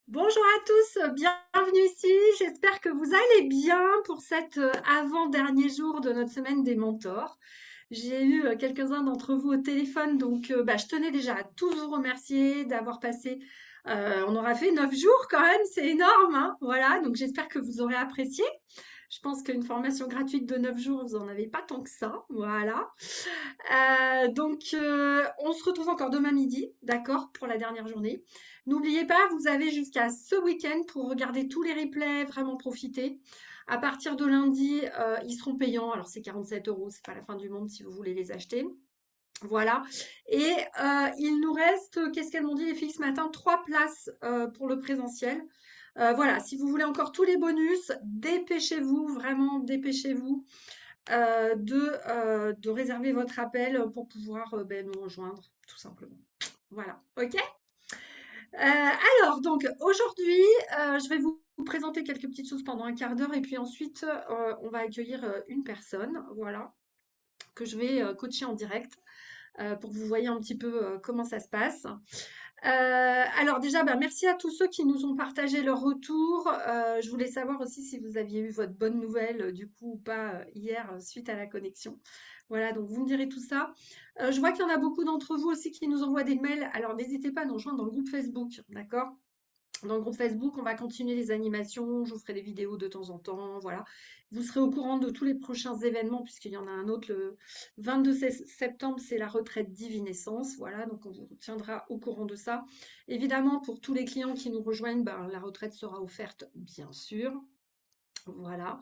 Bonjour à tous, bienvenue ici. J'espère que vous allez bien pour cet avant-dernier jour de notre semaine des mentors. J'ai eu quelques-uns d'entre vous au téléphone, donc je tenais déjà à tous vous remercier d'avoir passé. On aura fait 9 jours quand même, c'est énorme, hein, voilà. Donc j'espère que vous aurez apprécié. Je pense qu'une formation gratuite de 9 jours, vous en avez pas tant que ça, voilà. On se retrouve encore demain midi, d'accord, pour la dernière journée. N'oubliez pas, vous avez jusqu'à ce week-end pour regarder tous les replays, vraiment profiter. À partir de lundi, ils seront payants. Alors, c'est 47 euros, c'est pas la fin du monde si vous voulez les acheter. Voilà. Et il nous reste, qu'est-ce qu'elles m'ont dit les filles ce matin? 3 places pour le présentiel. Voilà, si vous voulez encore tous les bonus, dépêchez-vous, vraiment dépêchez-vous de réserver votre appel pour pouvoir nous rejoindre, tout simplement. Voilà, ok. Alors, donc aujourd'hui, je vais vous présenter quelques petites choses pendant un quart d'heure et puis ensuite, on va accueillir une personne, voilà, que je vais coacher en direct pour que vous voyez un petit peu comment ça se passe. Alors déjà, merci à tous ceux qui nous ont partagé leur retour. Je voulais savoir aussi si vous aviez eu votre bonne nouvelle du coup ou pas hier suite à la connexion. Voilà, donc vous me direz tout ça. Je vois qu'il y en a beaucoup d'entre vous aussi qui nous envoient des mails. Alors n'hésitez pas à nous rejoindre dans le groupe Facebook, d'accord? Dans le groupe Facebook, on va continuer les animations, je vous ferai des vidéos de temps en temps, voilà. Vous serez au courant de tous les prochains événements, puisqu'il y en a un autre le 22 septembre, c'est la retraite Divinescence, voilà, donc on vous tiendra au courant de ça. Évidemment, pour tous les clients qui nous rejoignent, la retraite sera offerte, bien sûr, voilà.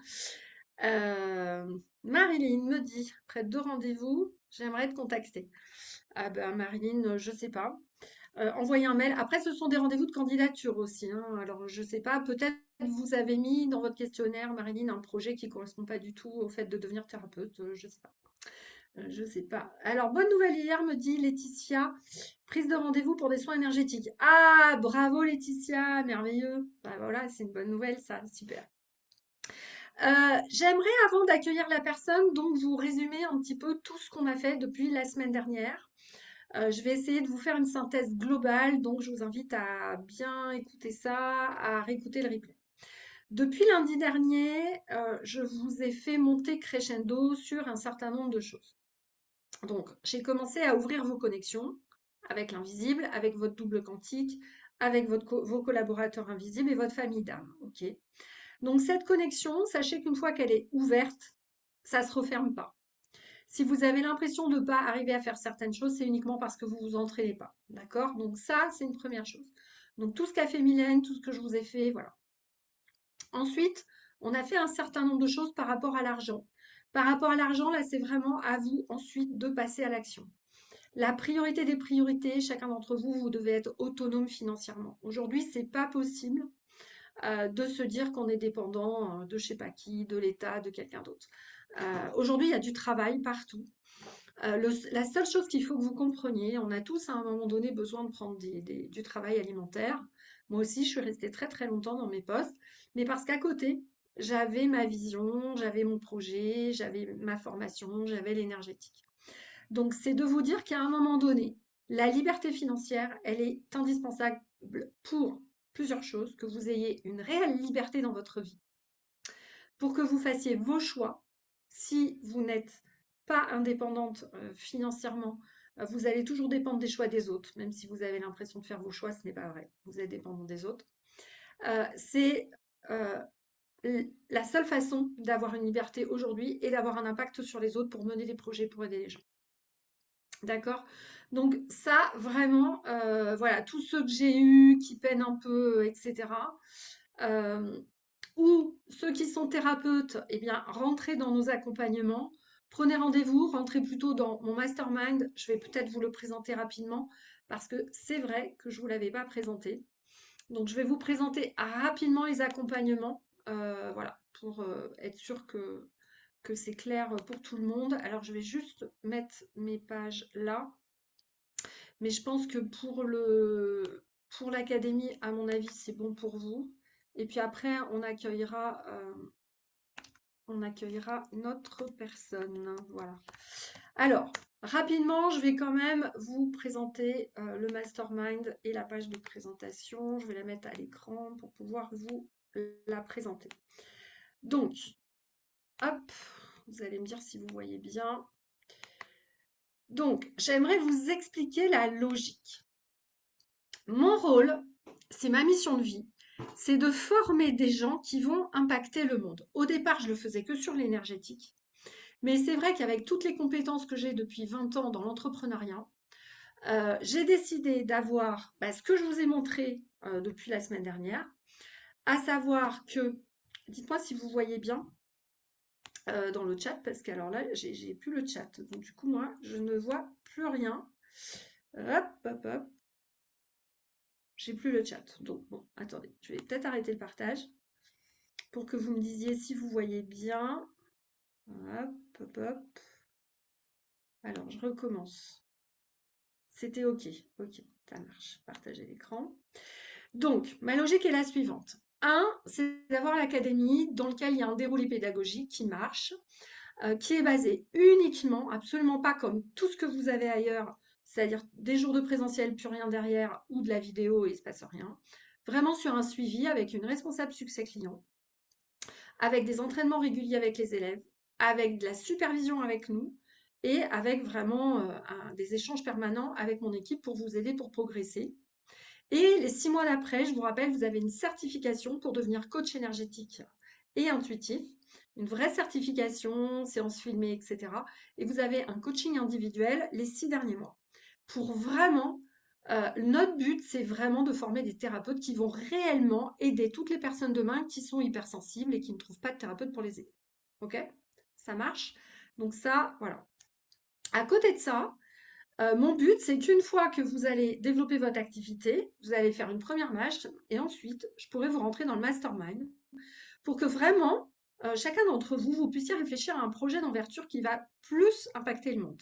Marilyn me dit, après 2 rendez-vous, j'aimerais te contacter. Ah ben Marilyn, je sais pas envoyer un mail. Après, ce sont des rendez-vous de candidature aussi, hein. Alors, je sais pas, peut-être vous avez mis dans votre questionnaire, Marilyn, un projet qui correspond pas du tout au fait de devenir thérapeute. Je sais pas. Je sais pas. Alors, bonne nouvelle hier, me dit Laetitia. Prise de rendez-vous pour des soins énergétiques. Ah, bravo Laetitia, merveilleux. Bah voilà, c'est une bonne nouvelle, ça, super. J'aimerais, avant d'accueillir la personne, donc vous résumer un petit peu tout ce qu'on a fait depuis la semaine dernière. Je vais essayer de vous faire une synthèse globale, donc je vous invite à bien écouter ça, à réécouter le replay. Depuis lundi dernier, je vous ai fait monter crescendo sur un certain nombre de choses. Donc, j'ai commencé à ouvrir vos connexions avec l'invisible, avec votre double quantique, avec vos collaborateurs invisibles et votre famille d'âme. Ok. Donc, cette connexion, sachez qu'une fois qu'elle est ouverte, ça ne se referme pas. Si vous avez l'impression de ne pas arriver à faire certaines choses, c'est uniquement parce que vous ne vous entraînez pas. D'accord? Donc ça, c'est une première chose. Donc tout ce qu'a fait Mylène, tout ce que je vous ai fait, voilà. Ensuite, on a fait un certain nombre de choses par rapport à l'argent. Par rapport à l'argent, là, c'est vraiment à vous ensuite de passer à l'action. La priorité des priorités, chacun d'entre vous, vous devez être autonome financièrement. Aujourd'hui, c'est pas possible de se dire qu'on est dépendant de je sais pas qui, de l'État, de quelqu'un d'autre. Aujourd'hui, il y a du travail partout. La seule chose qu'il faut que vous compreniez, on a tous à un moment donné besoin de prendre du travail alimentaire. Moi aussi, je suis restée très très longtemps dans mes postes, mais parce qu'à côté, j'avais ma vision, j'avais mon projet, j'avais ma formation, j'avais l'énergétique. Donc, c'est de vous dire qu'à un moment donné, la liberté financière, elle est indispensable pour plusieurs choses, que vous ayez une réelle liberté dans votre vie, pour que vous fassiez vos choix. Si vous n'êtes pas indépendante financièrement, vous allez toujours dépendre des choix des autres, même si vous avez l'impression de faire vos choix, ce n'est pas vrai. Vous êtes dépendant des autres. C'est euh, la seule façon d'avoir une liberté aujourd'hui et d'avoir un impact sur les autres pour mener des projets, pour aider les gens. D'accord? Donc ça, vraiment, voilà, tous ceux que j'ai eus qui peinent un peu, etc. euh, ou ceux qui sont thérapeutes, eh bien, rentrez dans nos accompagnements, prenez rendez-vous, rentrez plutôt dans mon mastermind. Je vais peut-être vous le présenter rapidement parce que c'est vrai que je ne vous l'avais pas présenté. Donc, je vais vous présenter rapidement les accompagnements, voilà, pour être sûr que c'est clair pour tout le monde. Alors, je vais juste mettre mes pages là, mais je pense que pour l'académie, à mon avis, c'est bon pour vous. Et puis après, on accueillera notre personne. Voilà. Alors, Rapidement, je vais quand même vous présenter le mastermind et la page de présentation. Je vais la mettre à l'écran pour pouvoir vous la présenter. Donc, hop, vous allez me dire si vous voyez bien. Donc, j'aimerais vous expliquer la logique. Mon rôle, c'est ma mission de vie, c'est de former des gens qui vont impacter le monde. Au départ, je le faisais que sur l'énergétique. Mais c'est vrai qu'avec toutes les compétences que j'ai depuis 20 ans dans l'entrepreneuriat, j'ai décidé d'avoir ce que je vous ai montré depuis la semaine dernière, à savoir que, dites-moi si vous voyez bien dans le chat, parce que alors là, j'ai plus le chat. Donc du coup, moi, je ne vois plus rien. Hop, hop, hop. J'ai plus le chat. Donc bon, attendez, je vais peut-être arrêter le partage pour que vous me disiez si vous voyez bien. Hop, hop, hop. Alors, je recommence. C'était OK. OK, ça marche. Partager l'écran. Donc, ma logique est la suivante. Un, c'est d'avoir l'académie dans laquelle il y a un déroulé pédagogique qui marche, qui est basé uniquement, absolument pas comme tout ce que vous avez ailleurs, c'est-à-dire des jours de présentiel, plus rien derrière, ou de la vidéo et il ne se passe rien. Vraiment sur un suivi avec une responsable succès client, avec des entraînements réguliers avec les élèves, avec de la supervision avec nous et avec vraiment des échanges permanents avec mon équipe pour vous aider pour progresser. Et les 6 mois d'après, je vous rappelle, vous avez une certification pour devenir coach énergétique et intuitif, une vraie certification, séance filmée, etc. Et vous avez un coaching individuel les 6 derniers mois. Pour vraiment, notre but, c'est vraiment de former des thérapeutes qui vont réellement aider toutes les personnes demain qui sont hypersensibles et qui ne trouvent pas de thérapeute pour les aider. Ok? Ça marche? Donc ça, voilà. À côté de ça, mon but, c'est qu'une fois que vous allez développer votre activité, vous allez faire une première match et ensuite, je pourrai vous rentrer dans le mastermind pour que vraiment, chacun d'entre vous, vous puissiez réfléchir à un projet d'envergure qui va plus impacter le monde.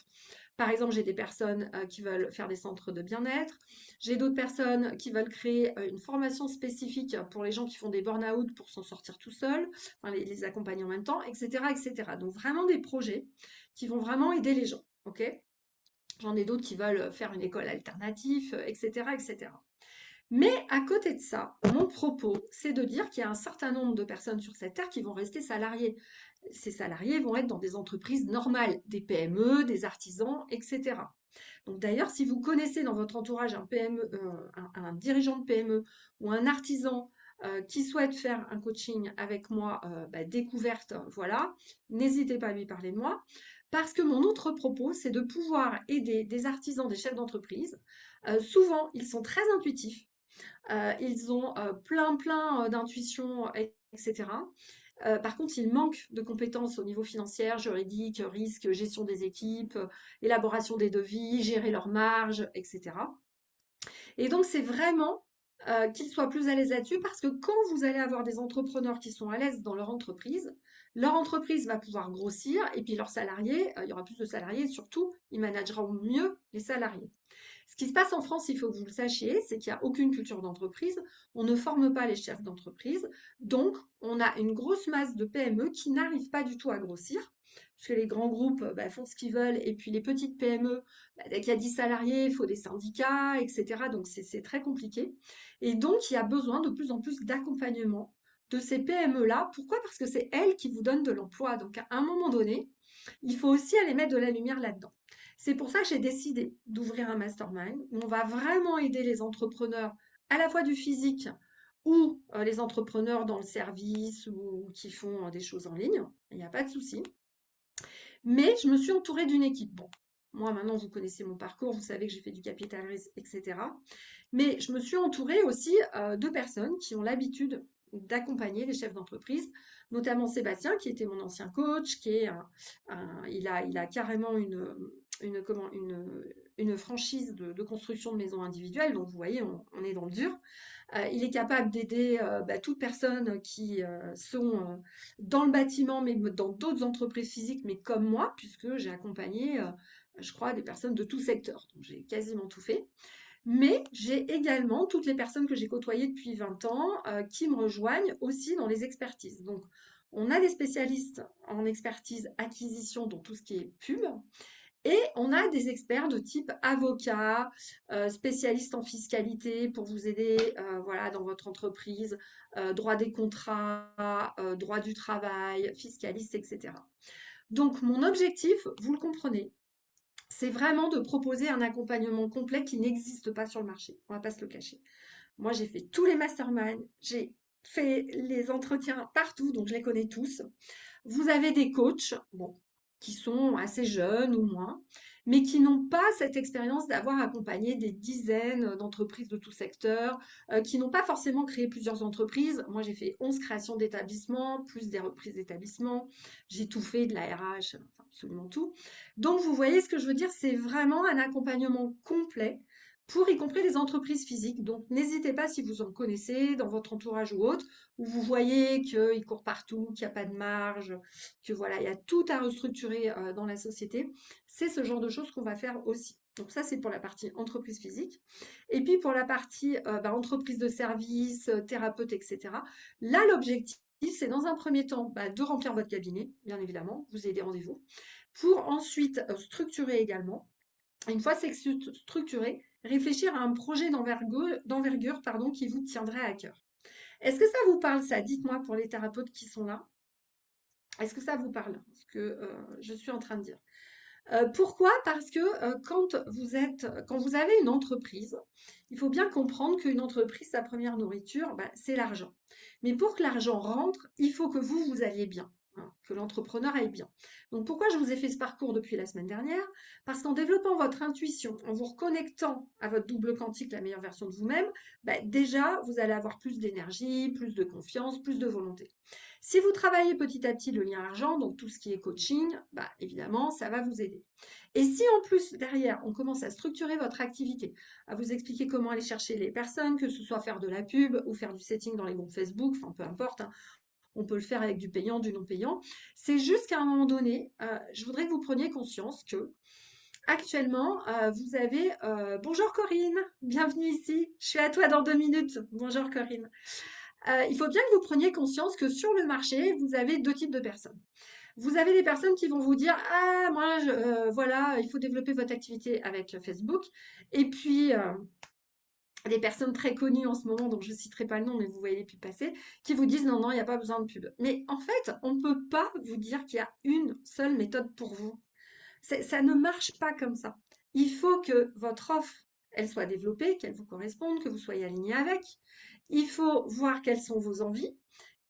Par exemple, j'ai des personnes qui veulent faire des centres de bien-être. J'ai d'autres personnes qui veulent créer une formation spécifique pour les gens qui font des burn-out pour s'en sortir tout seuls, enfin, les accompagner en même temps, etc., etc. Donc vraiment des projets qui vont vraiment aider les gens. Ok? J'en ai d'autres qui veulent faire une école alternative, etc., etc. Mais à côté de ça, mon propos, c'est de dire qu'il y a un certain nombre de personnes sur cette terre qui vont rester salariés. Ces salariés vont être dans des entreprises normales, des PME, des artisans, etc. Donc d'ailleurs, si vous connaissez dans votre entourage un PME, un dirigeant de PME ou un artisan qui souhaite faire un coaching avec moi, découverte, voilà, n'hésitez pas à lui parler de moi. Parce que mon autre propos, c'est de pouvoir aider des artisans, des chefs d'entreprise. Souvent, ils sont très intuitifs. Ils ont plein d'intuitions, etc. Par contre, il manque de compétences au niveau financier, juridique, risque, gestion des équipes, élaboration des devis, gérer leurs marges, etc. Et donc, c'est vraiment qu'ils soient plus à l'aise là-dessus parce que quand vous allez avoir des entrepreneurs qui sont à l'aise dans leur entreprise va pouvoir grossir et puis leurs salariés, il y aura plus de salariés et surtout, ils manageront mieux les salariés. Ce qui se passe en France, il faut que vous le sachiez, c'est qu'il n'y a aucune culture d'entreprise. On ne forme pas les chefs d'entreprise. Donc, on a une grosse masse de PME qui n'arrivent pas du tout à grossir. Parce que les grands groupes font ce qu'ils veulent. Et puis les petites PME, dès qu'il y a 10 salariés, il faut des syndicats, etc. Donc, c'est très compliqué. Et donc, il y a besoin de plus en plus d'accompagnement de ces PME-là. Pourquoi? Parce que c'est elles qui vous donnent de l'emploi. Donc, à un moment donné, il faut aussi aller mettre de la lumière là-dedans. C'est pour ça que j'ai décidé d'ouvrir un mastermind où on va vraiment aider les entrepreneurs à la fois du physique ou les entrepreneurs dans le service ou qui font des choses en ligne. Il n'y a pas de souci. Mais je me suis entourée d'une équipe. Bon, moi maintenant vous connaissez mon parcours, vous savez que j'ai fait du capital risque, etc. Mais je me suis entourée aussi de personnes qui ont l'habitude d'accompagner les chefs d'entreprise, notamment Sébastien, qui était mon ancien coach, qui est il a carrément une franchise de construction de maisons individuelles. Donc, vous voyez, on est dans le dur. Il est capable d'aider toutes personnes qui sont dans le bâtiment, mais dans d'autres entreprises physiques, mais comme moi, puisque j'ai accompagné, je crois, des personnes de tout secteur. Donc, j'ai quasiment tout fait. Mais j'ai également toutes les personnes que j'ai côtoyées depuis 20 ans qui me rejoignent aussi dans les expertises. Donc, on a des spécialistes en expertise acquisition dans tout ce qui est pub. Et on a des experts de type avocat, spécialistes en fiscalité pour vous aider voilà, dans votre entreprise, droit des contrats, droit du travail, fiscaliste, etc. Donc, mon objectif, vous le comprenez, c'est vraiment de proposer un accompagnement complet qui n'existe pas sur le marché. On va pas se le cacher. Moi, j'ai fait tous les masterminds, j'ai fait les entretiens partout, donc je les connais tous. Vous avez des coachs, bon, qui sont assez jeunes ou moins, mais qui n'ont pas cette expérience d'avoir accompagné des dizaines d'entreprises de tout secteur, qui n'ont pas forcément créé plusieurs entreprises. Moi, j'ai fait 11 créations d'établissements, plus des reprises d'établissements. J'ai tout fait, de la RH, enfin, absolument tout. Donc, vous voyez ce que je veux dire, c'est vraiment un accompagnement complet pour y compris les entreprises physiques. Donc, n'hésitez pas si vous en connaissez dans votre entourage ou autre, où vous voyez qu'ils courent partout, qu'il n'y a pas de marge, que voilà, il y a tout à restructurer dans la société. C'est ce genre de choses qu'on va faire aussi. Donc ça, c'est pour la partie entreprise physique. Et puis pour la partie entreprise de service, thérapeute, etc. Là, l'objectif, c'est dans un premier temps de remplir votre cabinet, bien évidemment, vous avez des rendez-vous, pour ensuite structurer également. Une fois c'est structuré, réfléchir à un projet d'envergure, pardon, qui vous tiendrait à cœur. Est-ce que ça vous parle ça? Dites-moi pour les thérapeutes qui sont là. Est-ce que ça vous parle? Ce que je suis en train de dire. Pourquoi? Parce que quand vous avez une entreprise, il faut bien comprendre qu'une entreprise, sa première nourriture, c'est l'argent. Mais pour que l'argent rentre, il faut que vous alliez bien, hein, que l'entrepreneur aille bien. Donc pourquoi je vous ai fait ce parcours depuis la semaine dernière? Parce qu'en développant votre intuition, en vous reconnectant à votre double quantique, la meilleure version de vous-même, déjà, vous allez avoir plus d'énergie, plus de confiance, plus de volonté. Si vous travaillez petit à petit le lien argent, donc tout ce qui est coaching, évidemment, ça va vous aider. Et si en plus, derrière, on commence à structurer votre activité, à vous expliquer comment aller chercher les personnes, que ce soit faire de la pub ou faire du setting dans les groupes Facebook, enfin peu importe, hein, on peut le faire avec du payant, du non payant, c'est juste qu'à un moment donné, je voudrais que vous preniez conscience que actuellement, vous avez... bonjour Corinne, bienvenue ici, je suis à toi dans 2 minutes. Bonjour Corinne. Il faut bien que vous preniez conscience que sur le marché, vous avez deux types de personnes. Vous avez des personnes qui vont vous dire: ah, moi, voilà, il faut développer votre activité avec Facebook. Et puis, des personnes très connues en ce moment, dont je ne citerai pas le nom, mais vous voyez les pubs passer, qui vous disent: non, non, il n'y a pas besoin de pub. Mais en fait, on ne peut pas vous dire qu'il y a une seule méthode pour vous. Ça ne marche pas comme ça. Il faut que votre offre, elle soit développée, qu'elle vous corresponde, que vous soyez aligné avec. Il faut voir quelles sont vos envies.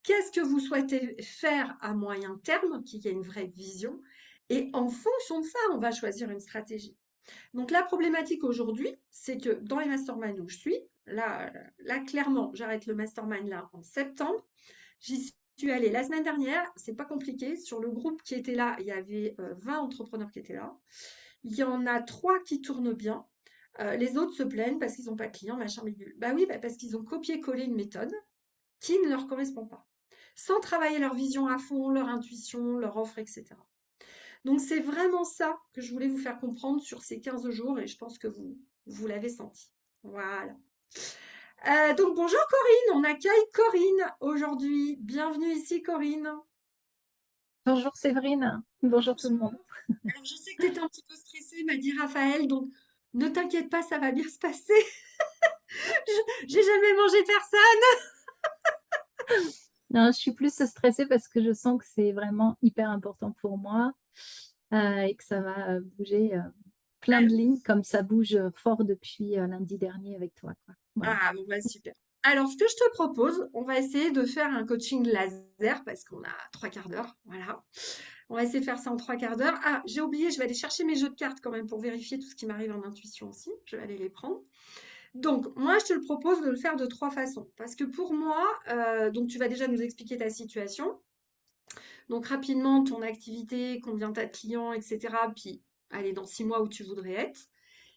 Qu'est-ce que vous souhaitez faire à moyen terme, qu'il y ait une vraie vision. Et en fonction de ça, on va choisir une stratégie. Donc la problématique aujourd'hui, c'est que dans les masterminds où je suis, là clairement, j'arrête le mastermind là en septembre. J'y suis allée la semaine dernière, c'est pas compliqué. Sur le groupe qui était là, il y avait 20 entrepreneurs qui étaient là. Il y en a 3 qui tournent bien. Les autres se plaignent parce qu'ils n'ont pas de clients, machin, bidule. Bah oui, parce qu'ils ont copié-collé une méthode qui ne leur correspond pas, sans travailler leur vision à fond, leur intuition, leur offre, etc. Donc c'est vraiment ça que je voulais vous faire comprendre sur ces 15 jours et je pense que vous l'avez senti. Voilà. Donc bonjour Corinne, on accueille Corinne aujourd'hui. Bienvenue ici Corinne. Bonjour Séverine, bonjour tout le Bonjour. monde. Alors je sais que tu étais un petit peu stressée, m'a dit Raphaël, donc ne t'inquiète pas, ça va bien se passer. J'ai jamais mangé personne. Non, je suis plus stressée parce que je sens que c'est vraiment hyper important pour moi et que ça va bouger plein de lignes comme ça bouge fort depuis lundi dernier avec toi, quoi. Voilà. Ah, bon, super. Alors, ce que je te propose, on va essayer de faire un coaching laser parce qu'on a 3 quarts d'heure. Voilà. On va essayer de faire ça en 3 quarts d'heure. Ah, j'ai oublié, je vais aller chercher mes jeux de cartes quand même pour vérifier tout ce qui m'arrive en intuition aussi. Je vais aller les prendre. Donc, moi, je te le propose de le faire de 3 façons. Parce que pour moi, donc tu vas déjà nous expliquer ta situation. Donc, rapidement, ton activité, combien tu as de clients, etc. Puis, aller dans 6 mois où tu voudrais être.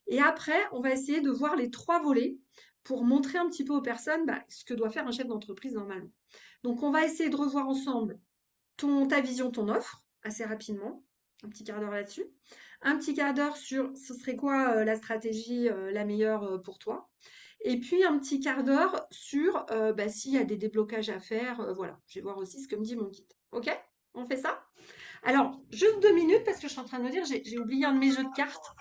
Et après, on va essayer de voir les 3 volets pour montrer un petit peu aux personnes ce que doit faire un chef d'entreprise normalement. Donc, on va essayer de revoir ensemble ta vision, ton offre, assez rapidement, un petit quart d'heure là-dessus. Un petit quart d'heure sur ce serait quoi la stratégie la meilleure pour toi. Et puis un petit quart d'heure sur s'il y a des déblocages à faire. Voilà, je vais voir aussi ce que me dit mon guide. Ok? On fait ça? Alors, juste 2 minutes parce que je suis en train de me dire, j'ai oublié un de mes jeux de cartes.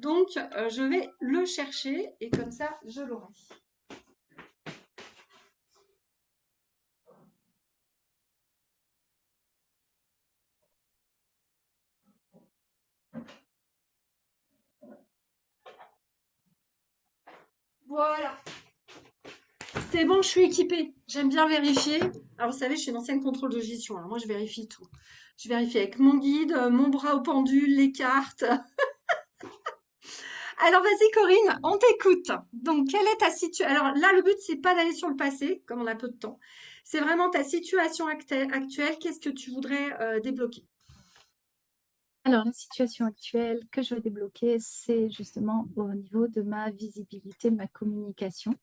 Donc, je vais le chercher et comme ça, je l'aurai. Voilà. C'est bon, je suis équipée. J'aime bien vérifier. Alors, vous savez, je suis une ancienne contrôle de gestion. Alors, moi, je vérifie tout. Je vérifie avec mon guide, mon bras au pendule, les cartes. Alors, vas-y, Corinne, on t'écoute. Donc, quelle est ta situation? Alors, là, le but, c'est pas d'aller sur le passé, comme on a peu de temps. C'est vraiment ta situation actuelle. Qu'est-ce que tu voudrais débloquer? Alors, la situation actuelle que je veux débloquer, c'est justement au niveau de ma visibilité, de ma communication.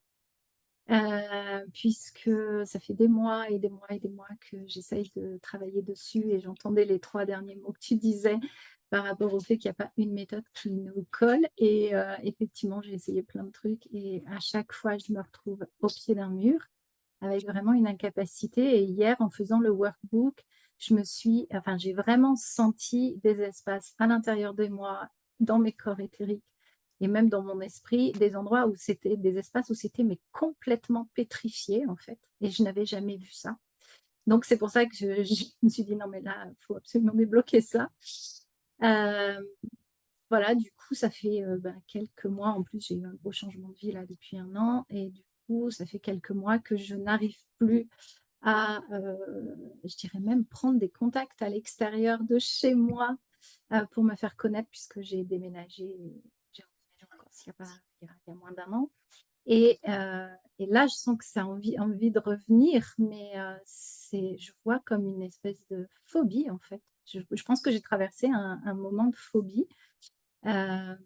Puisque ça fait des mois et des mois et des mois que j'essaye de travailler dessus et j'entendais les 3 derniers mots que tu disais par rapport au fait qu'il y a pas une méthode qui nous colle et effectivement, j'ai essayé plein de trucs et à chaque fois, je me retrouve au pied d'un mur avec vraiment une incapacité et hier, en faisant le workbook, j'ai vraiment senti des espaces à l'intérieur de moi, dans mes corps éthériques et même dans mon esprit, des endroits où c'était des espaces où c'était mais complètement pétrifié en fait et je n'avais jamais vu ça. Donc c'est pour ça que je me suis dit: «Non mais là, il faut absolument débloquer ça». Hem, voilà, du coup, ça fait, quelques mois en plus, j'ai eu un gros changement de vie là depuis 1 an et du coup, ça fait quelques mois que je n'arrive plus à, je dirais même prendre des contacts à l'extérieur de chez moi, pour me faire connaître puisque j'ai emménagé en Corse il y a moins d'1 an et là, je sens que ça a envie de revenir, mais je vois comme une espèce de phobie, en fait. Je pense que j'ai traversé un moment de phobie, heu,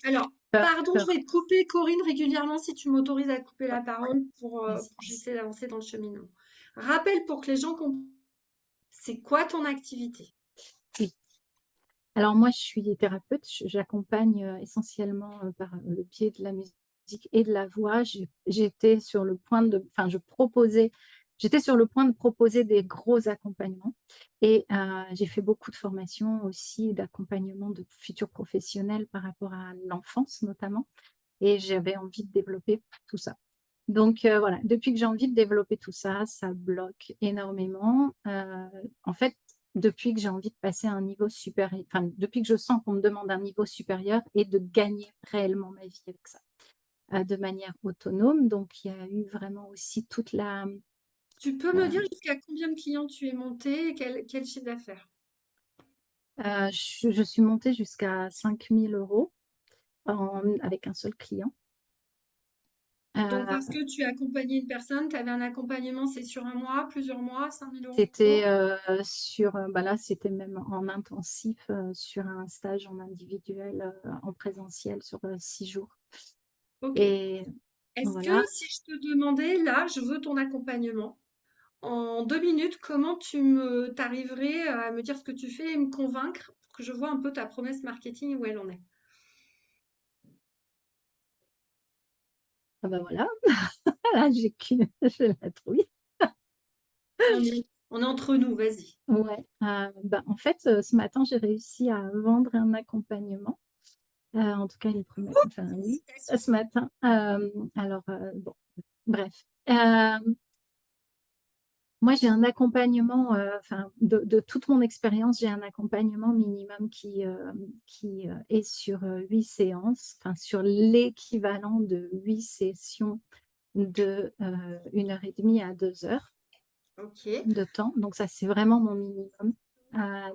Alors, pardon, je peur. vais te couper, Corinne, régulièrement si tu m'autorises à couper Ouais, la parole vas-y. pour que j'essaie d'avancer dans le cheminement. Rappelle pour que les gens comprennent, c'est quoi ton activité? Oui. Alors moi, je suis thérapeute, j'accompagne, essentiellement, par le biais de la musique et de la voix. J'étais sur le point de enfin, j'étais sur le point de proposer des gros accompagnements et j'ai fait beaucoup de formations aussi d'accompagnement de futurs professionnels par rapport à l'enfance notamment et j'avais envie de développer tout ça. Donc voilà, depuis que j'ai envie de développer tout ça, ça bloque énormément. En fait, depuis que j'ai envie de passer à un niveau supérieur, enfin, depuis que je sens qu'on me demande un niveau supérieur et de gagner réellement ma vie avec ça, de manière autonome. Donc il y a eu vraiment aussi toute la, Tu peux me dire heu jusqu'à combien de clients tu es monté et quel chiffre d'affaires? je suis montée jusqu'à 5 000 € avec un seul client. Donc, parce Heu que tu as accompagné une personne, tu avais un accompagnement, c'est sur un mois, plusieurs mois, 5 000 C'était, euros? là, c'était même en intensif, sur un stage en individuel, en présentiel sur, 6 jours Ok. et Est-ce voilà. que si je te demandais, là, je veux ton accompagnement, en 2 minutes, comment t'arriverais à me dire ce que tu fais et me convaincre pour que je vois un peu ta promesse marketing où elle en est? Ah bah, voilà, là, j'ai la trouille. On est entre nous, vas-y. Ouais, en fait, ce matin, j'ai réussi à vendre un accompagnement, en tout cas les premiers, enfin oui, Félicitations. ce matin. Alors, bon, bref. Moi, j'ai un accompagnement, enfin, de toute mon expérience, j'ai un accompagnement minimum qui est sur, 8 séances, enfin, sur l'équivalent de 8 sessions de, 1 heure et demie à 2 heures Ok. Et de temps. Donc ça, c'est vraiment mon minimum,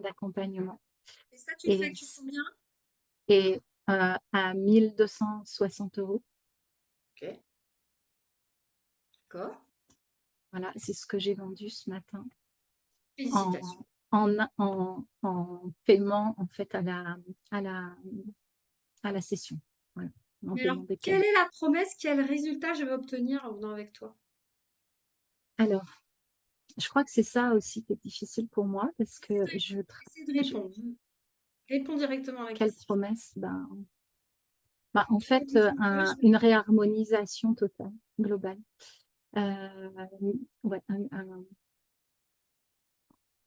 d'accompagnement ça, tu le et factures combien? et à 1 260 €. Ok, d'accord. Voilà, c'est ce que j'ai vendu ce matin en Félicitations. en paiement, en fait, à la à la session, voilà, en Mais alors, paiement quelle décalé. est la promesse, quel résultat je vais obtenir en venant avec toi? Alors, je crois que c'est ça aussi qui est difficile pour moi parce Essaie que de, essaie de répondre. Réponds directement à la quelle question. promesse? En Quel fait, résultat je vais une obtenir? réharmonisation totale, globale. Ouais,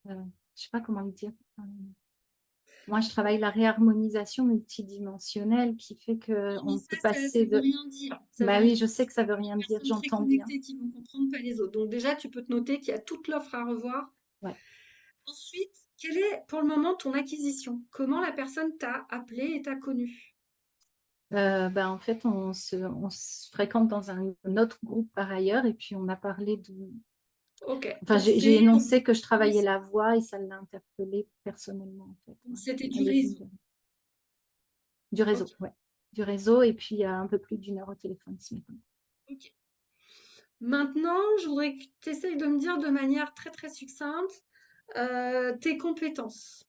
je sais pas comment le dire. Moi, je travaille la réharmonisation multidimensionnelle qui fait Oui, mais qu'on peut ça passer veut de rien dire. Ça veut bah rien oui, dire. je sais que ça veut Il y a rien des dire, personnes très j'entends bien. connectées qui vont comprendre, pas les autres. Donc déjà, tu peux te noter qu'il y a toute l'offre à revoir. Ouais. Ensuite, quelle est pour le moment ton acquisition? Comment la personne t'a appelé et t'a connu? Bah, en fait, on se fréquente dans un autre groupe par ailleurs et puis on a parlé de Ok, enfin, donc j'ai c'est énoncé que je du travaillais réseau. la voix et ça l'a interpellée personnellement, en fait, Donc ouais. c'était du Elle est venue réseau. vers du Ok, réseau, ouais. Du réseau et puis, un peu plus d'1 heure au téléphone ce matin. ok. Maintenant, je voudrais que tu essayes de me dire de manière très très succincte tes compétences.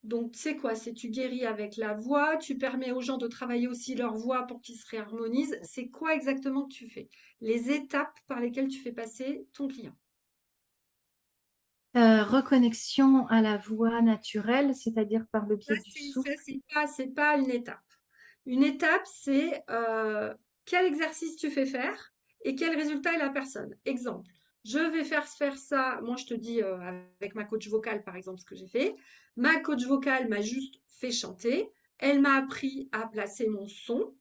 Donc, c'est quoi? C'est tu guéris avec la voix, tu permets aux gens de travailler aussi leur voix pour qu'ils se réharmonisent. C'est quoi exactement que tu fais? Les étapes par lesquelles tu fais passer ton client. Reconnexion à la voix naturelle, c'est-à-dire par le Ça, biais du souffle. c'est pas une étape. Une étape, c'est quel exercice tu fais faire et quel résultat est la personne. Exemple, je vais faire ça. Moi, je te dis avec ma coach vocale, par exemple, ce que j'ai fait. Ma coach vocale m'a juste fait chanter. Elle m'a appris à placer mon son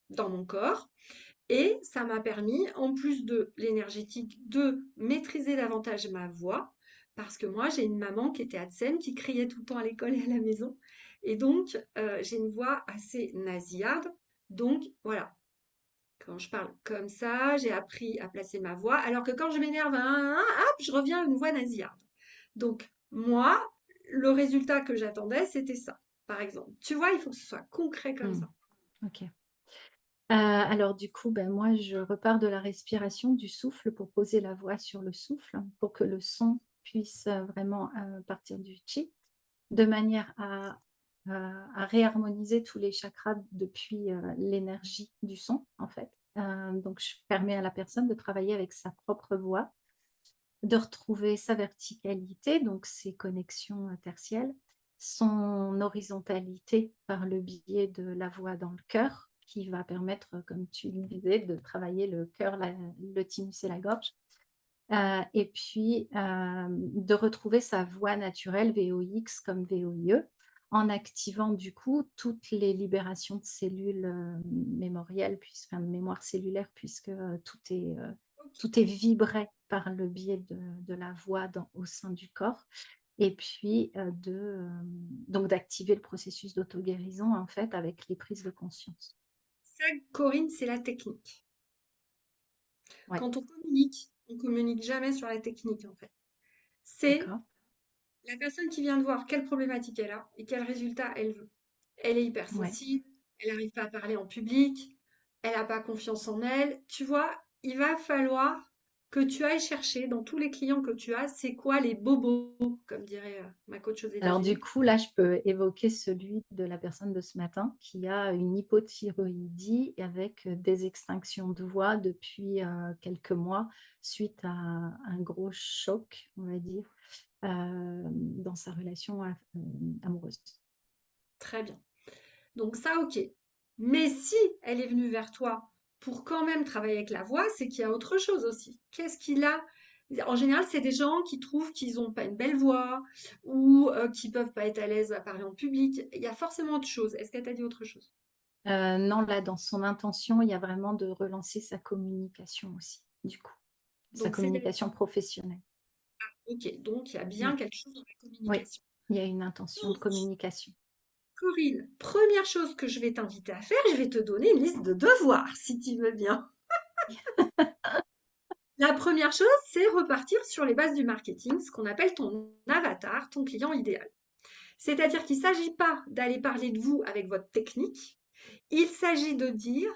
dans mon corps. Et ça m'a permis, en plus de l'énergétique, de maîtriser davantage ma voix. Parce que moi, j'ai une maman qui était ATSEM, qui criait tout le temps à l'école et à la maison. Et donc, j'ai une voix assez nasillarde. Donc, voilà, quand je parle comme ça, j'ai appris à placer ma voix. Alors que quand je m'énerve, hop, je reviens à une voix nasillarde. Donc, moi, le résultat que j'attendais, c'était ça, par exemple. Tu vois, il faut que ce soit concret comme Mmh. ça. OK. Alors du coup, ben, moi, je repars de la respiration, du souffle pour poser la voix sur le souffle, pour que le son puisse, vraiment, partir du chi, de manière à réharmoniser tous les chakras depuis, l'énergie du son, en fait. Donc je permets à la personne de travailler avec sa propre voix, de retrouver sa verticalité, donc ses connexions, tertielles, son horizontalité par le biais de la voix dans le cœur, qui va permettre, comme tu le disais, de travailler le cœur, le thymus et la gorge. Et puis, de retrouver sa voix naturelle VOX comme VOIE, en activant du coup toutes les libérations de cellules, mémorielles, enfin de mémoire cellulaire puisque, Ok. tout est vibré par le biais de la voix au sein du corps et puis, donc d'activer le processus d'auto-guérison en fait avec les prises de conscience. Ça, Corinne, c'est la technique. Ouais, Quand on communique jamais sur la technique en fait. C'est d'accord. la personne qui vient de voir quelle problématique elle a et quel résultat elle veut. Elle est Ouais. hypersensible, elle n'arrive pas à parler en public, elle n'a pas confiance en elle. Tu vois, il va falloir que tu ailles chercher dans tous les clients que tu as, c'est quoi les bobos, comme dirait ma coach aux Alors du États-Unis. coup, là, je peux évoquer celui de la personne de ce matin qui a une hypothyroïdie avec des extinctions de voix depuis quelques mois suite à un gros choc, on va dire, dans sa relation amoureuse. Très bien. Donc ça, ok. Mais si elle est venue vers toi pour quand même travailler avec la voix, c'est qu'il y a autre chose aussi. Qu'est-ce qu'il a? En général, c'est des gens qui trouvent qu'ils n'ont pas une belle voix ou qui peuvent pas être à l'aise à parler en public. Il y a forcément autre chose. Est-ce qu'elle t'a dit autre chose? Non, là, dans son intention, il y a vraiment de relancer sa communication aussi, du coup, sa Donc c'est communication professionnelle. ok. Donc il y a bien Ouais. quelque chose dans la Oui, communication. il y a une intention de Donc, communication. Corinne, première chose que je vais t'inviter à faire, je vais te donner une liste de devoirs, si tu veux bien. La première chose, c'est repartir sur les bases du marketing, ce qu'on appelle ton avatar, ton client idéal. C'est-à-dire qu'il ne s'agit pas d'aller parler de vous avec votre technique, il s'agit de dire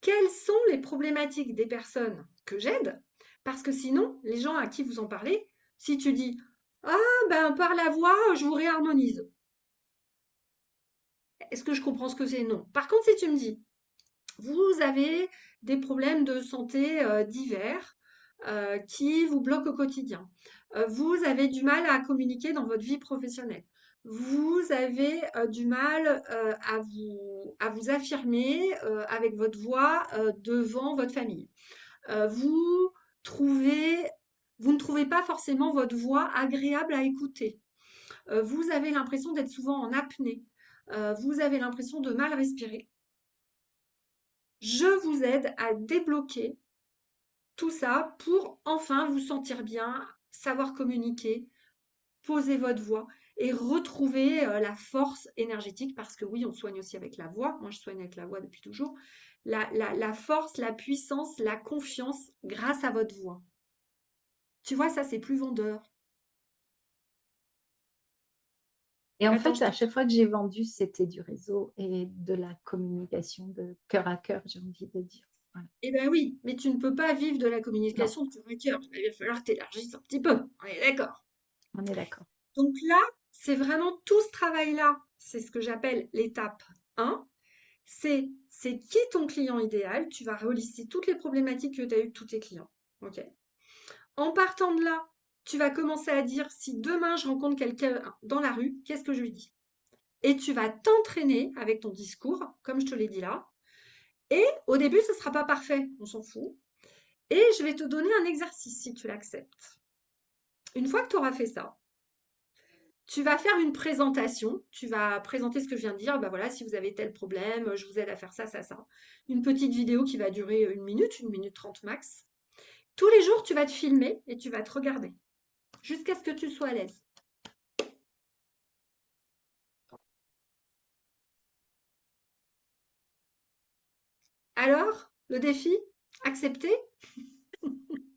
quelles sont les problématiques des personnes que j'aide, parce que sinon, les gens à qui vous en parlez, si tu dis ah ben par la voix, je vous réharmonise. Est-ce que je comprends ce que c'est? Non. Par contre, si tu me dis vous avez des problèmes de santé divers qui vous bloquent au quotidien. Vous avez du mal à communiquer dans votre vie professionnelle. Vous avez du mal à vous affirmer avec votre voix devant votre famille. Euh, vous trouvez, vous ne trouvez pas forcément votre voix agréable à écouter. vous avez l'impression d'être souvent en apnée, vous avez l'impression de mal respirer, je vous aide à débloquer tout ça pour enfin vous sentir bien, savoir communiquer, poser votre voix et retrouver la force énergétique, parce que oui, on soigne aussi avec la voix. Moi, je soigne avec la voix depuis toujours. La force, la puissance, la confiance grâce à votre voix. Tu vois, ça, c'est plus vendeur. Et en Attends, fait, je te... à chaque fois que j'ai vendu, c'était du réseau et de la communication de cœur à cœur, j'ai envie de dire. Voilà. Eh ben oui, mais tu ne peux pas vivre de la Non, communication de cœur à cœur. Il va falloir que tu élargisses un petit peu. On est d'accord. on est d'accord. Donc là, c'est vraiment tout ce travail-là. C'est ce que j'appelle l'étape 1. C'est qui ton client idéal. Tu vas relister toutes les problématiques que tu as eues de tous tes clients. OK. En partant de là, tu vas commencer à dire si demain je rencontre quelqu'un dans la rue, qu'est-ce que je lui dis? Et tu vas t'entraîner avec ton discours, comme je te l'ai dit là. Et au début, ce ne sera pas parfait, on s'en fout. Et je vais te donner un exercice si tu l'acceptes. Une fois que tu auras fait ça, tu vas faire une présentation. Tu vas présenter ce que je viens de dire. Bah voilà, si vous avez tel problème, je vous aide à faire ça, ça, ça. Une petite vidéo qui va durer 1 minute 30 max. Tous les jours, tu vas te filmer et tu vas te regarder jusqu'à ce que tu sois à l'aise. Alors, le défi, accepté.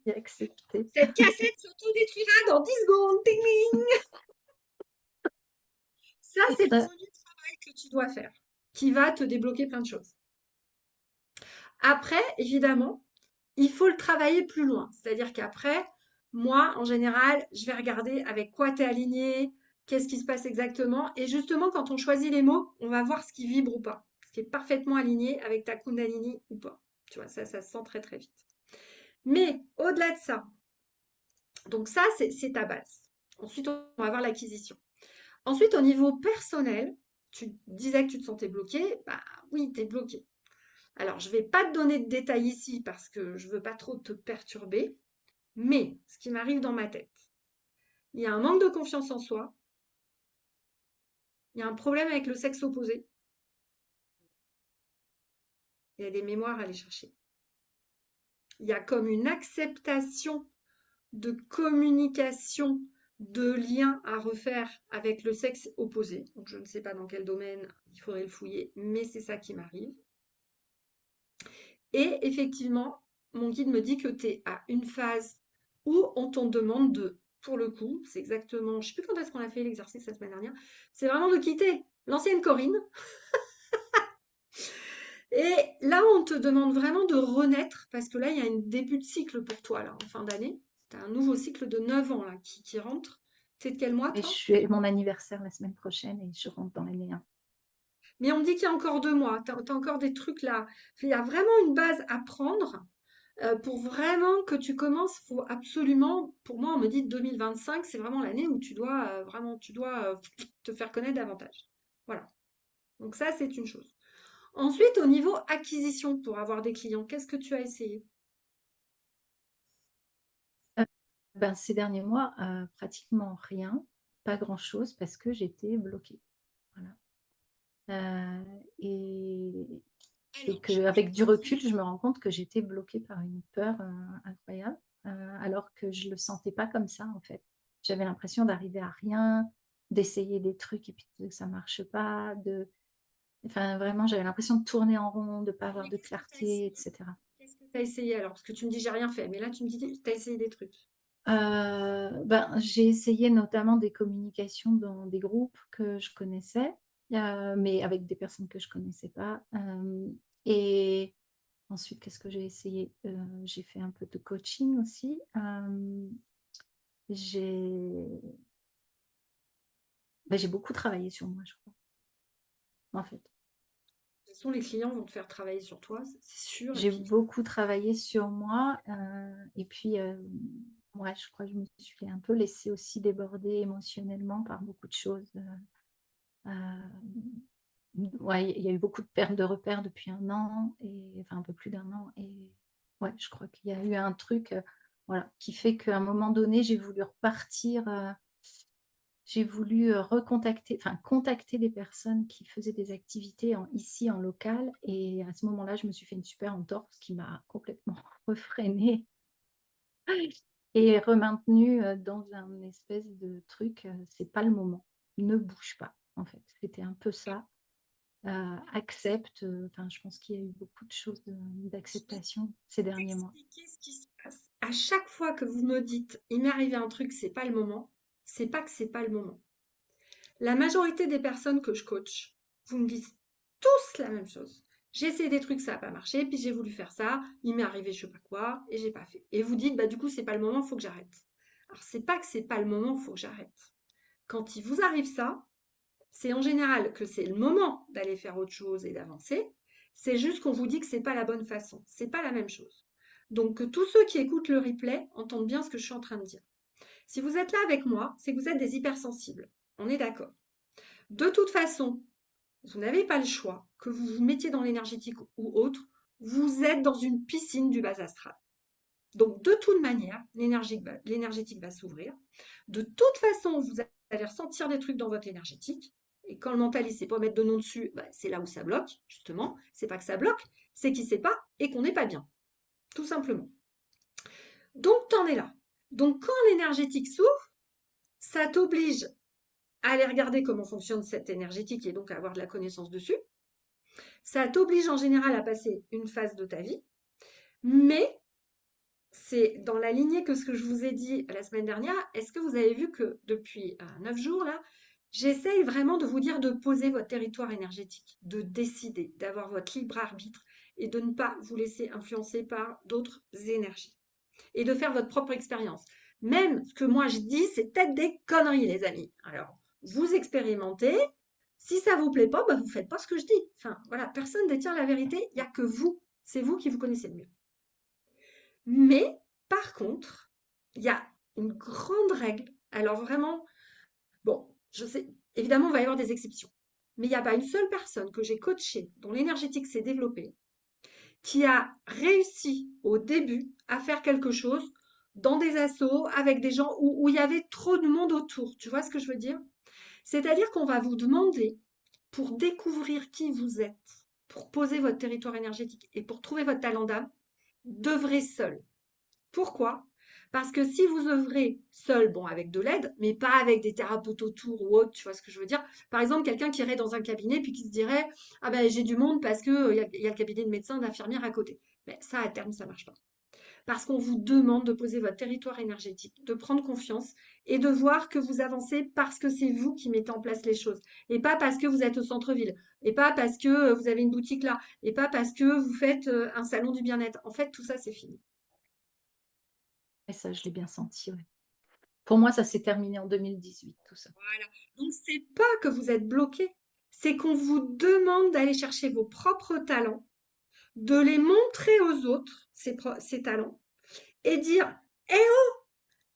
J'ai accepté. Cette cassette s'autodétruira dans 10 secondes. Ding, ding. Ça, c'est le Ça, premier travail que tu dois faire, qui va te débloquer plein de choses. Après, évidemment, il faut le travailler plus loin. C'est-à-dire qu'après, moi, en général, je vais regarder avec quoi tu es aligné, qu'est-ce qui se passe exactement. Et justement, quand on choisit les mots, on va voir ce qui vibre ou pas, ce qui est parfaitement aligné avec ta Kundalini ou pas. Tu vois, ça se sent très très vite. Mais au-delà de ça, donc ça, c'est ta base. Ensuite, on va voir l'acquisition. Ensuite, au niveau personnel, tu disais que tu te sentais bloqué. Bah oui, tu es bloqué. Alors, je ne vais pas te donner de détails ici parce que je ne veux pas trop te perturber. Mais ce qui m'arrive dans ma tête, il y a un manque de confiance en soi, il y a un problème avec le sexe opposé, il y a des mémoires à aller chercher. Il y a comme une acceptation de communication, de lien à refaire avec le sexe opposé. Donc, je ne sais pas dans quel domaine, il faudrait le fouiller, mais c'est ça qui m'arrive. Et effectivement, mon guide me dit que tu es à une phase où on t'en demande de, pour le coup, c'est exactement, je ne sais plus quand est-ce qu'on a fait l'exercice la semaine dernière, c'est vraiment de quitter l'ancienne Corinne. Et là, on te demande vraiment de renaître, parce que là, il y a un début de cycle pour toi, là, en fin d'année. Tu as un nouveau cycle de 9 ans, là, qui rentre. C'est de quel mois, et je toi? suis mon anniversaire la semaine prochaine et je rentre dans l'année 1. Mais on me dit qu'il y a encore 2 mois. Tu as encore des trucs là. Il y a vraiment une base à prendre. Pour vraiment que tu commences, faut absolument, pour moi, on me dit 2025, c'est vraiment l'année où tu dois vraiment, tu dois te faire connaître davantage. Voilà. Donc ça, c'est une chose. Ensuite, au niveau acquisition, pour avoir des clients, qu'est-ce que tu as essayé? Ben, ces derniers mois, pratiquement rien, pas grand-chose parce que j'étais bloquée. Voilà. Et, Alors, et j'ai envie de qu'avec du te dire, recul, je me rends compte que j'étais bloquée par une peur incroyable, alors que je ne le sentais pas comme ça en fait. J'avais l'impression d'arriver à rien, d'essayer des trucs et puis que ça ne marche pas. Enfin, vraiment, j'avais l'impression de tourner en rond, de ne pas avoir mais de qu'est-ce que tu as clarté, essayé? etc. Qu'est-ce que tu as essayé alors? Parce que tu me dis j'ai rien fait, mais là tu me dis tu as essayé des trucs. Ben, j'ai essayé notamment des communications dans des groupes que je connaissais, mais avec des personnes que je connaissais pas. Et ensuite, qu'est-ce que j'ai essayé? J'ai fait un peu de coaching aussi. J'ai j'ai beaucoup travaillé sur moi, je crois, en fait. De toute façon, les clients vont te faire travailler sur toi, c'est sûr. Et J'ai puis, beaucoup travaillé sur moi, et puis, ouais, je crois que je me suis un peu laissée aussi déborder émotionnellement par beaucoup de choses. Ouais, il y a eu beaucoup de pertes de repères depuis 1 an, et enfin un peu plus d'1 an, et ouais, je crois qu'il y a eu un truc, voilà, qui fait qu'à un moment donné, j'ai voulu repartir, j'ai voulu, recontacter enfin contacter des personnes qui faisaient des activités ici en local et à ce moment-là, je me suis fait une super entorse qui m'a complètement refreinée et re-maintenue, dans un espèce de truc, c'est pas le moment. Ne bouge pas, en fait. C'était un peu ça. Accepte, enfin je pense qu'il y a eu beaucoup de choses Je vais d'acceptation ces derniers mois. t'expliquer ce qui se passe. À chaque fois que vous me dites, il m'est arrivé un truc, c'est pas le moment, c'est pas que c'est pas le moment. La majorité des personnes que je coach, vous me dites tous la même chose. J'ai essayé des trucs, ça n'a pas marché, puis j'ai voulu faire ça, il m'est arrivé je sais pas quoi, et j'ai pas fait. Et vous dites, bah du coup, c'est pas le moment, il faut que j'arrête. Alors, c'est pas que c'est pas le moment, il faut que j'arrête. Quand il vous arrive ça, c'est en général que c'est le moment d'aller faire autre chose et d'avancer. C'est juste qu'on vous dit que c'est pas la bonne façon. C'est pas la même chose. Donc, que tous ceux qui écoutent le replay entendent bien ce que je suis en train de dire. Si vous êtes là avec moi, c'est que vous êtes des hypersensibles. On est d'accord. De toute façon, vous n'avez pas le choix, que vous vous mettiez dans l'énergétique ou autre, vous êtes dans une piscine du bas astral. Donc, de toute manière, l'énergétique va s'ouvrir. De toute façon, vous allez ressentir des trucs dans votre énergétique. Et quand le mental ne sait pas mettre de nom dessus, bah, c'est là où ça bloque, justement. C'est pas que ça bloque, c'est qu'il ne sait pas et qu'on n'est pas bien. Tout simplement. Donc, t'en es là. Donc, quand l'énergétique s'ouvre, ça t'oblige à aller regarder comment fonctionne cette énergétique et donc à avoir de la connaissance dessus. Ça t'oblige en général à passer une phase de ta vie, mais c'est dans la lignée que ce que je vous ai dit la semaine dernière. Est-ce que vous avez vu que depuis 9 jours là, j'essaye vraiment de vous dire de poser votre territoire énergétique, de décider, d'avoir votre libre arbitre et de ne pas vous laisser influencer par d'autres énergies et de faire votre propre expérience. Même ce que moi je dis, c'est peut-être des conneries, les amis. Alors, vous expérimentez. Si ça vous plaît pas, bah vous faites pas ce que je dis. Enfin, voilà, personne ne détient la vérité, il n'y a que vous. C'est vous qui vous connaissez le mieux. Mais, par contre, il y a une grande règle. Alors vraiment, bon, je sais, évidemment, il va y avoir des exceptions. Mais il n'y a pas une seule personne que j'ai coachée, dont l'énergétique s'est développée, qui a réussi au début à faire quelque chose dans des assos avec des gens où il y avait trop de monde autour. Tu vois ce que je veux dire? C'est-à-dire qu'on va vous demander, pour découvrir qui vous êtes, pour poser votre territoire énergétique et pour trouver votre talent d'âme, d'œuvrer seul. Pourquoi? Parce que si vous œuvrez seul, bon, avec de l'aide, mais pas avec des thérapeutes autour ou autre, tu vois ce que je veux dire? Par exemple, quelqu'un qui irait dans un cabinet puis qui se dirait, ah ben j'ai du monde parce que y a le cabinet de médecin, d'infirmière à côté. Mais ça, à terme, ça marche pas. Parce qu'on vous demande de poser votre territoire énergétique, de prendre confiance et de voir que vous avancez parce que c'est vous qui mettez en place les choses. Et pas parce que vous êtes au centre-ville. Et pas parce que vous avez une boutique là. Et pas parce que vous faites un salon du bien-être. En fait, tout ça, c'est fini. Et ça, je l'ai bien senti, ouais. Pour moi, ça s'est terminé en 2018, tout ça. Voilà. Donc, c'est pas que vous êtes bloqué, c'est qu'on vous demande d'aller chercher vos propres talents, de les montrer aux autres, ces talents, et dire, hé,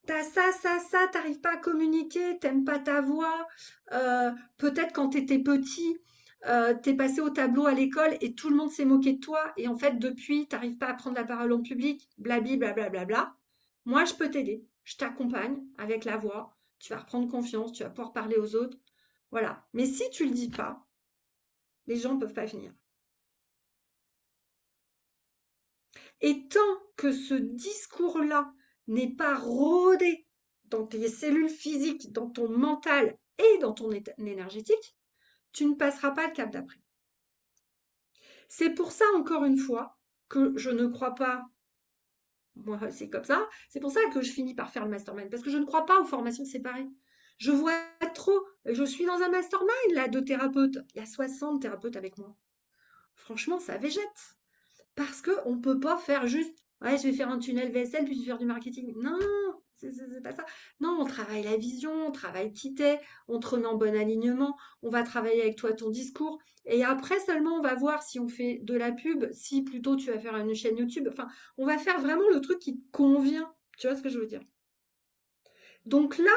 t'as ça, t'arrives pas à communiquer, t'aimes pas ta voix, peut-être quand t'étais petit, t'es passé au tableau à l'école et tout le monde s'est moqué de toi, et en fait, depuis, t'arrives pas à prendre la parole en public, blabli, blablabla. Moi, je peux t'aider, je t'accompagne avec la voix, tu vas reprendre confiance, tu vas pouvoir parler aux autres, voilà. Mais si tu le dis pas, les gens ne peuvent pas venir. Et tant que ce discours-là n'est pas rodé dans tes cellules physiques, dans ton mental et dans ton énergétique, tu ne passeras pas le cap d'après. C'est pour ça, encore une fois, que je ne crois pas, moi c'est comme ça, c'est pour ça que je finis par faire le mastermind, parce que je ne crois pas aux formations séparées. Je vois trop, je suis dans un mastermind là de thérapeutes, il y a 60 thérapeutes avec moi. Franchement, ça végète. Parce qu'on ne peut pas faire juste, ouais, je vais faire un tunnel VSL puis je vais faire du marketing. Non, c'est pas ça. Non, on travaille la vision, on travaille qui t'es, on te remet en bon alignement, on va travailler avec toi ton discours. Et après seulement, on va voir si on fait de la pub, si plutôt tu vas faire une chaîne YouTube. Enfin, on va faire vraiment le truc qui te convient. Tu vois ce que je veux dire? Donc là,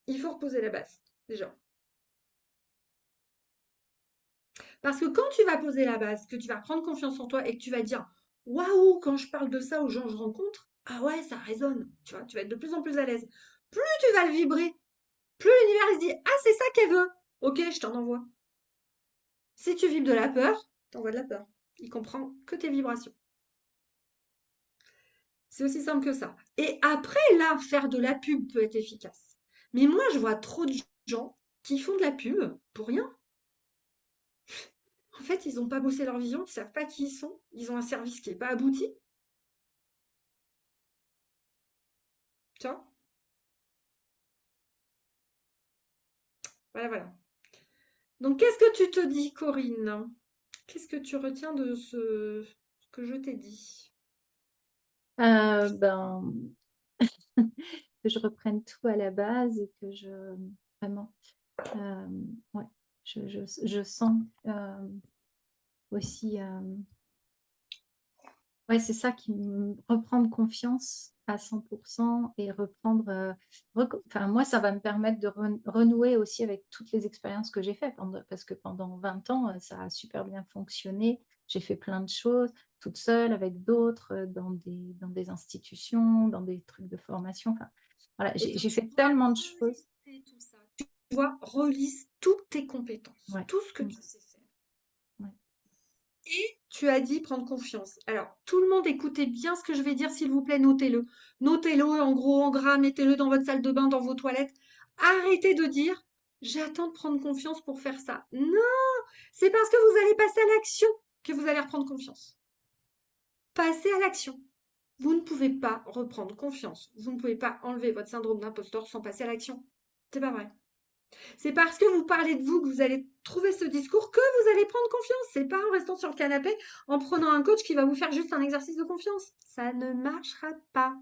il faut reposer la base, déjà. Parce que quand tu vas poser la base, que tu vas prendre confiance en toi et que tu vas dire waouh, quand je parle de ça aux gens que je rencontre, ah ouais, ça résonne, tu vois, tu vas être de plus en plus à l'aise. Plus tu vas le vibrer, plus l'univers il se dit, ah, c'est ça qu'elle veut. Ok, je t'en envoie. Si tu vibres de la peur, t'envoies de la peur. Il comprend que tes vibrations. C'est aussi simple que ça. Et après, là, faire de la pub peut être efficace. Mais moi, je vois trop de gens qui font de la pub pour rien. En fait, ils n'ont pas bossé leur vision, ils ne savent pas qui ils sont, ils ont un service qui n'est pas abouti. Tu vois? Voilà, voilà. Donc, qu'est-ce que tu te dis, Corinne? Qu'est-ce que tu retiens de ce que je t'ai dit? Ben, que je reprenne tout à la base et que je vraiment, euh, ouais, je sens aussi, ouais, c'est ça qui me reprendre confiance à 100% et reprendre, enfin, moi, ça va me permettre de renouer aussi avec toutes les expériences que j'ai faites parce que pendant 20 ans, ça a super bien fonctionné. J'ai fait plein de choses toute seule, avec d'autres, dans des institutions, dans des trucs de formation. Enfin, voilà, Eh bien, j'ai tu fait dois tellement de choses. relister tout ça. Tu dois relise toutes tes compétences, Ouais, tout ce que mm, tu sais faire. ouais. Et tu as dit prendre confiance. Alors, tout le monde, écoutez bien ce que je vais dire, s'il vous plaît, notez-le. Notez-le en gros, en gras, mettez-le dans votre salle de bain, dans vos toilettes. Arrêtez de dire, j'attends de prendre confiance pour faire ça. Non, c'est parce que vous allez passer à l'action que vous allez reprendre confiance. Passez à l'action. Vous ne pouvez pas reprendre confiance. Vous ne pouvez pas enlever votre syndrome d'imposteur sans passer à l'action. C'est pas vrai. C'est parce que vous parlez de vous que vous allez trouver ce discours que vous allez prendre confiance. C'est pas en restant sur le canapé, en prenant un coach qui va vous faire juste un exercice de confiance. Ça ne marchera pas.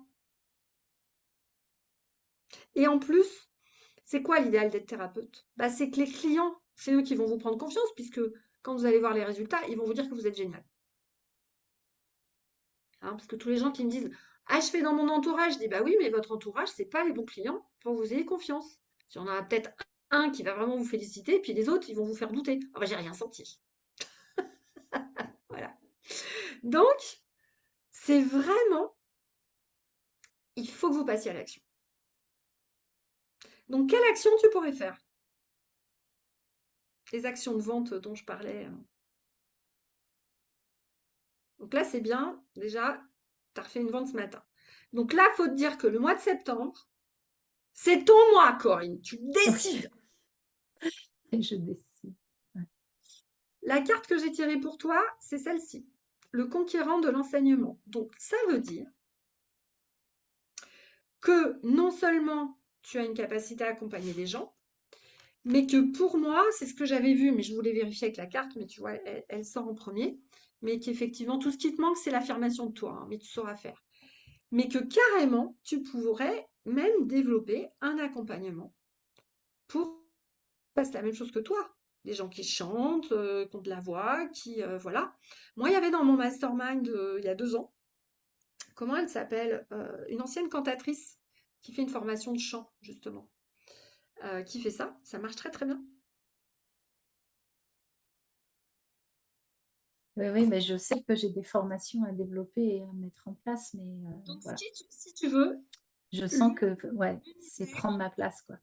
Et en plus, c'est quoi l'idéal d'être thérapeute? Bah, c'est que les clients, c'est eux qui vont vous prendre confiance, puisque quand vous allez voir les résultats, ils vont vous dire que vous êtes génial. Hein, parce que tous les gens qui me disent, ah, je fais dans mon entourage, je dis, bah oui, mais votre entourage, c'est pas les bons clients pour que vous ayez confiance. Il y en a peut-être un qui va vraiment vous féliciter, puis les autres, ils vont vous faire douter. Ah bah, j'ai rien senti. Voilà. Donc, c'est vraiment, il faut que vous passiez à l'action. Donc, quelle action tu pourrais faire? Les actions de vente dont je parlais. Donc là, c'est bien. Déjà, tu as refait une vente ce matin. Donc là, il faut te dire que le mois de septembre, c'est ton mois, Corinne. Tu Oui, décides. et je décide. Ouais. La carte que j'ai tirée pour toi, c'est celle-ci. Le conquérant de l'enseignement. Donc, ça veut dire que non seulement tu as une capacité à accompagner des gens, mais que pour moi, c'est ce que j'avais vu, mais je voulais vérifier avec la carte, mais tu vois, elle sort en premier, mais qu'effectivement, tout ce qui te manque, c'est l'affirmation de toi, hein, mais tu sauras faire. Mais que carrément, tu pourrais même développer un accompagnement pour passer la même chose que toi. Des gens qui chantent, qui ont de la voix, qui, voilà. Moi, il y avait dans mon mastermind, il y a 2 ans, comment elle s'appelle? Une ancienne cantatrice qui fait une formation de chant, justement, qui fait ça. Ça marche très, très bien. Oui, oui, mais je sais que j'ai des formations à développer et à mettre en place, mais Donc, voilà. si tu veux, Je sens l'univers, que, ouais, c'est prendre ma place, quoi.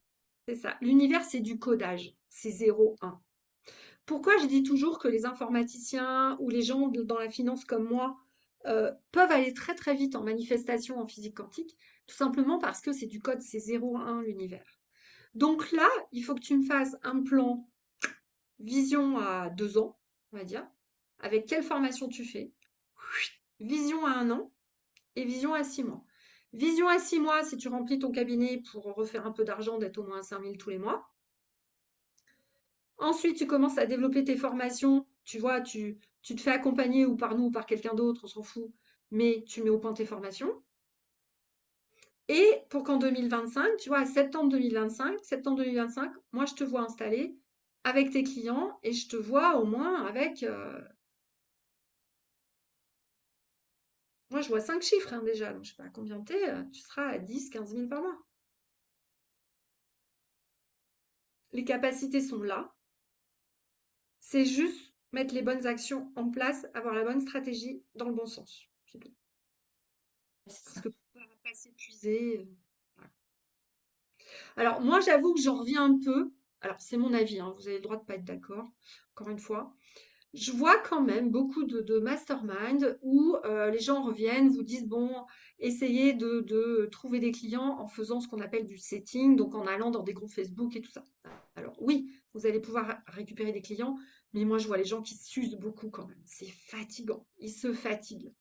c'est ça. L'univers, c'est du codage. C'est 0, 1. Pourquoi je dis toujours que les informaticiens ou les gens dans la finance comme moi peuvent aller très très vite en manifestation en physique quantique? Tout simplement parce que c'est du code, c'est 0, 1 l'univers. Donc là, il faut que tu me fasses un plan vision à 2 ans, on va dire, avec quelle formation tu fais, vision à 1 an et vision à 6 mois. Vision à 6 mois, si tu remplis ton cabinet pour refaire un peu d'argent, d'être au moins à 5 000 tous les mois. Ensuite, tu commences à développer tes formations. Tu vois, tu te fais accompagner ou par nous ou par quelqu'un d'autre, on s'en fout, mais tu mets au point tes formations. Et pour qu'en 2025, tu vois, à septembre 2025, moi, je te vois installé avec tes clients et je te vois au moins avec, moi, je vois 5 chiffres hein, déjà, donc je sais pas combien t'es, tu seras à 10, 15 000 par mois. Les capacités sont là. C'est juste mettre les bonnes actions en place, avoir la bonne stratégie dans le bon sens. C'est tout. C'est Parce ça. que pour ne pas s'épuiser. Voilà. Alors, moi, j'avoue que j'en reviens un peu. Alors, c'est mon avis, hein, vous avez le droit de pas être d'accord, encore une fois. Je vois quand même beaucoup de mastermind où les gens reviennent, vous disent, bon, essayez de trouver des clients en faisant ce qu'on appelle du setting, donc en allant dans des groupes Facebook et tout ça. Alors oui, vous allez pouvoir récupérer des clients, mais moi je vois les gens qui s'usent beaucoup quand même. C'est fatigant, ils se fatiguent.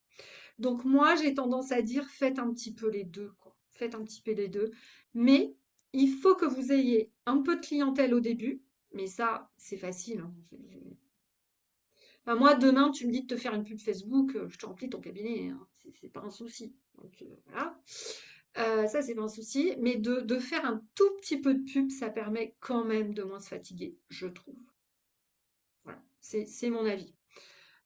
Donc moi j'ai tendance à dire, faites un petit peu les deux, quoi. Faites un petit peu les deux. Mais il faut que vous ayez un peu de clientèle au début, mais ça c'est facile, hein. Enfin, moi, demain, tu me dis de te faire une pub Facebook, je te remplis ton cabinet, hein. C'est pas un souci. Donc, voilà. Ça, c'est pas un souci. Mais de faire un tout petit peu de pub, ça permet quand même de moins se fatiguer, je trouve. Voilà. C'est mon avis.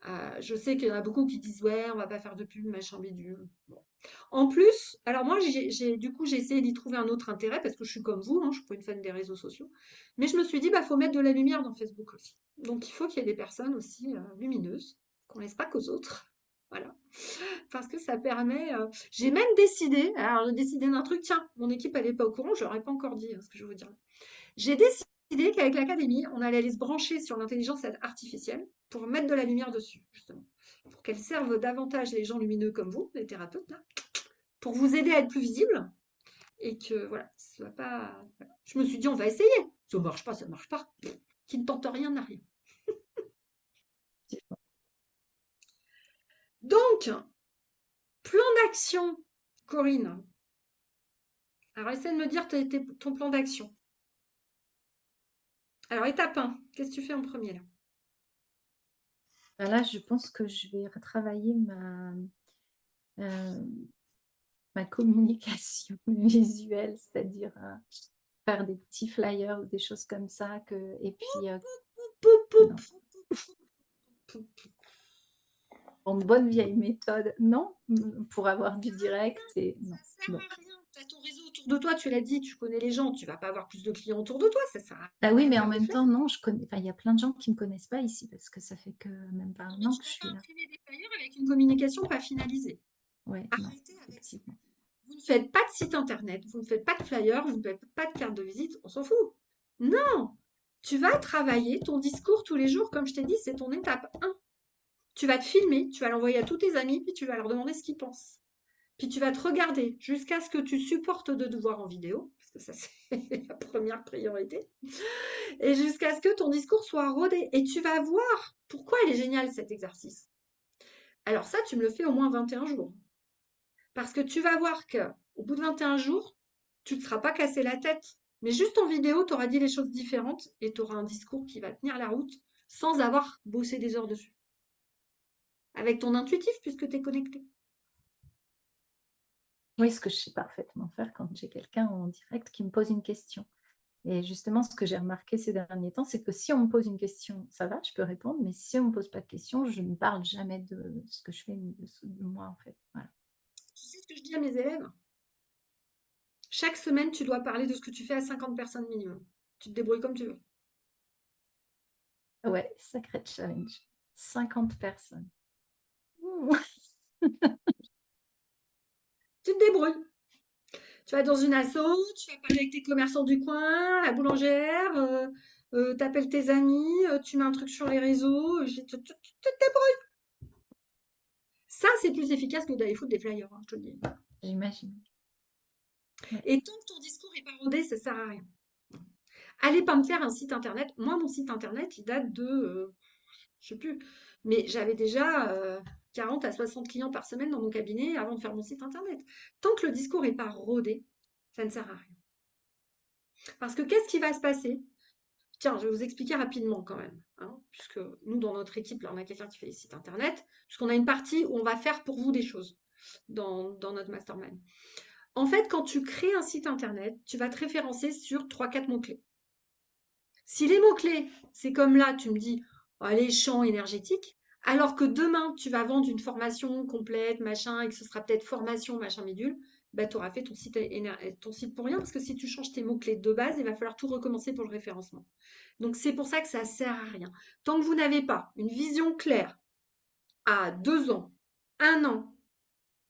Je sais qu'il y en a beaucoup qui disent, ouais, on va pas faire de pub, machin bidule. Bon. En plus, alors moi, du coup, j'ai essayé d'y trouver un autre intérêt parce que je suis comme vous, hein, je suis pas une fan des réseaux sociaux. Mais je me suis dit, bah, faut mettre de la lumière dans Facebook aussi. Donc, il faut qu'il y ait des personnes aussi lumineuses, qu'on laisse pas qu'aux autres. Voilà. Parce que ça permet. J'ai même décidé, alors j'ai décidé d'un truc, tiens, mon équipe, elle n'est pas au courant, je leur ai pas encore dit ce que je veux vous dire. J'ai décidé qu'avec l'académie, on allait aller se brancher sur l'intelligence artificielle pour mettre de la lumière dessus, justement. Pour qu'elle serve davantage les gens lumineux comme vous, les thérapeutes, là, pour vous aider à être plus visible et que, voilà, ce soit pas. Voilà. Je me suis dit, on va essayer. Ça marche pas, ça marche pas. Qui ne tente rien n'a rien. Donc, plan d'action, Corinne. Alors, essaie de me dire ton plan d'action. Alors, étape 1, qu'est-ce que tu fais en premier là? Bah, là, je pense que je vais retravailler heu, ma communication visuelle, c'est-à-dire, faire des petits flyers ou des choses comme ça et puis, Poup, poup, non, poup, poup. en bonne vieille méthode, non, pour avoir du Rien, direct et ça non, sert non. à rien. Tu as ton réseau autour de toi, tu l'as dit, tu connais les gens, tu vas pas avoir plus de clients autour de toi, ça sert à Bah, oui, rien de mais en faire des même flyers. temps, non, il y a plein de gens qui me connaissent pas ici parce que ça fait que même pas Non, 1 mais an tu que je vas pas suis là. imprimer des flyers avec une communication pas finalisée. Ouais, non, Arrêtez avec ça. effectivement. Vous ne faites pas de site internet, vous ne faites pas de flyers, vous ne faites pas de carte de visite, on s'en fout. Non! Tu vas travailler ton discours tous les jours, comme je t'ai dit, c'est ton étape 1. Tu vas te filmer, tu vas l'envoyer à tous tes amis, puis tu vas leur demander ce qu'ils pensent. Puis tu vas te regarder jusqu'à ce que tu supportes de te voir en vidéo, parce que ça c'est la première priorité, et jusqu'à ce que ton discours soit rodé. Et tu vas voir pourquoi il est génial cet exercice. Alors ça, tu me le fais au moins 21 jours. Parce que tu vas voir que au bout de 21 jours, tu ne te seras pas cassé la tête. Mais juste en vidéo, tu auras dit les choses différentes et tu auras un discours qui va tenir la route sans avoir bossé des heures dessus. Avec ton intuitif puisque tu es connecté. Oui, ce que je sais parfaitement faire quand j'ai quelqu'un en direct qui me pose une question. Et justement, ce que j'ai remarqué ces derniers temps, c'est que si on me pose une question, ça va, je peux répondre, mais si on me pose pas de questions, je ne parle jamais de ce que je fais ni de moi, en fait. Voilà. Tu sais ce que je dis à mes élèves? Chaque semaine, tu dois parler de ce que tu fais à 50 personnes minimum. Tu te débrouilles comme tu veux. Ouais, sacré challenge. 50 personnes. Ouh. Tu te débrouilles. Tu vas dans une asso, tu vas parler avec tes commerçants du coin, la boulangère, t'appelles tes amis, tu mets un truc sur les réseaux, te débrouilles. Ça, c'est plus efficace que d'aller foutre des flyers, hein, je te le dis. J'imagine. Ouais. Et tant que ton discours est pas rodé, ça sert à rien. Allez pas me faire un site internet. Moi, mon site internet, il date de, je sais plus, mais j'avais déjà 40 à 60 clients par semaine dans mon cabinet avant de faire mon site internet. Tant que le discours est pas rodé, ça ne sert à rien. Parce que qu'est-ce qui va se passer? Tiens, je vais vous expliquer rapidement quand même, hein, puisque nous, dans notre équipe, là, on a quelqu'un qui fait les sites internet, puisqu'on a une partie où on va faire pour vous des choses dans notre mastermind. En fait, quand tu crées un site internet, tu vas te référencer sur trois, quatre mots-clés. Si les mots-clés, c'est comme là, tu me dis, oh, les champs énergétiques, alors que demain, tu vas vendre une formation complète, machin, et que ce sera peut-être formation, machin, bidule, bah, tu auras fait ton site pour rien, parce que si tu changes tes mots-clés de base, il va falloir tout recommencer pour le référencement. Donc, c'est pour ça que ça sert à rien. Tant que vous n'avez pas une vision claire à 2 ans, 1 an,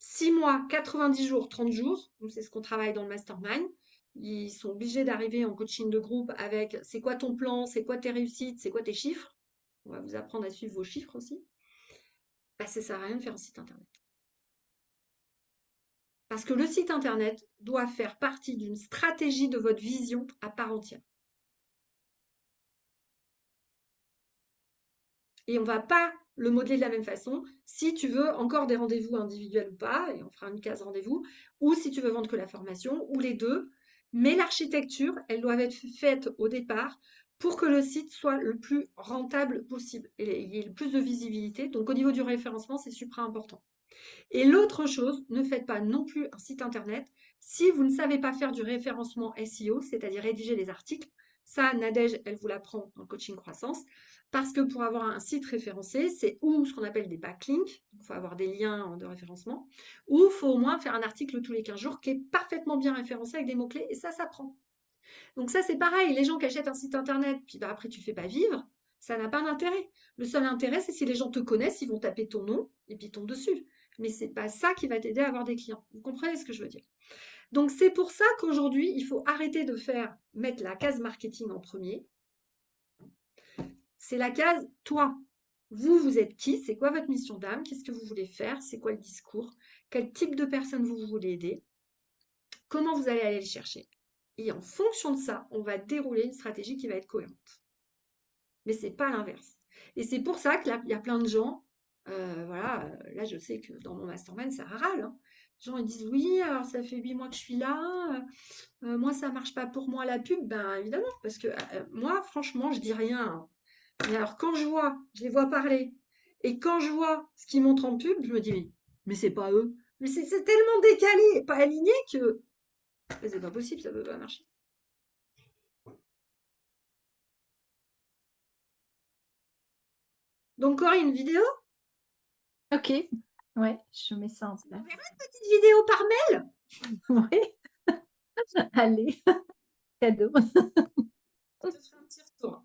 6 mois, 90 jours, 30 jours, c'est ce qu'on travaille dans le mastermind, Ils sont obligés d'arriver en coaching de groupe avec c'est quoi ton plan, c'est quoi tes réussites, c'est quoi tes chiffres. On va vous apprendre à suivre vos chiffres aussi. Bah, ça sert à rien de faire un site internet. Parce que le site internet doit faire partie d'une stratégie de votre vision à part entière. Et on va pas le modeler de la même façon si tu veux encore des rendez-vous individuels ou pas, et on fera une case rendez-vous, ou si tu veux vendre que la formation, ou les deux. Mais l'architecture, elle doit être faite au départ pour que le site soit le plus rentable possible et il y ait le plus de visibilité. Donc au niveau du référencement, c'est super important. Et l'autre chose, ne faites pas non plus un site internet si vous ne savez pas faire du référencement SEO, c'est-à-dire rédiger les articles. Ça, Nadège, elle vous l'apprend dans le coaching croissance. Parce que pour avoir un site référencé, c'est ou ce qu'on appelle des backlinks, il faut avoir des liens de référencement, ou il faut au moins faire un article tous les 15 jours qui est parfaitement bien référencé avec des mots-clés, et ça s'apprend. Donc ça, c'est pareil, les gens qui achètent un site internet, puis bah, après tu ne fais pas vivre, ça n'a pas d'intérêt. Le seul intérêt, c'est si les gens te connaissent, ils vont taper ton nom et puis ils tombent dessus. Mais c'est pas ça qui va t'aider à avoir des clients. Vous comprenez ce que je veux dire? Donc c'est pour ça qu'aujourd'hui, il faut arrêter de mettre la case marketing en premier. C'est la case toi. Vous, vous êtes qui? C'est quoi votre mission d'âme? Qu'est-ce que vous voulez faire? C'est quoi le discours? Quel type de personne vous voulez aider? Comment vous allez aller le chercher? Et en fonction de ça, on va dérouler une stratégie qui va être cohérente. Mais c'est pas l'inverse. Et c'est pour ça qu'il y a plein de gens, voilà, là je sais que dans mon mastermind, ça râle, hein. Les gens ils disent oui, alors ça fait 8 mois que je suis là, moi ça marche pas pour moi la pub, ben évidemment, parce que moi franchement je dis rien, hein. Mais alors quand je les vois parler, et quand je vois ce qu'ils montrent en pub, je me dis mais c'est pas eux. Mais c'est tellement décalé et pas aligné que c'est pas possible, ça peut pas marcher. Donc Corinne, une vidéo? Ok, ouais, je mets ça en Tu m'enverras place. une petite vidéo par mail? Oui, allez, cadeau. Je te ferai un petit retour.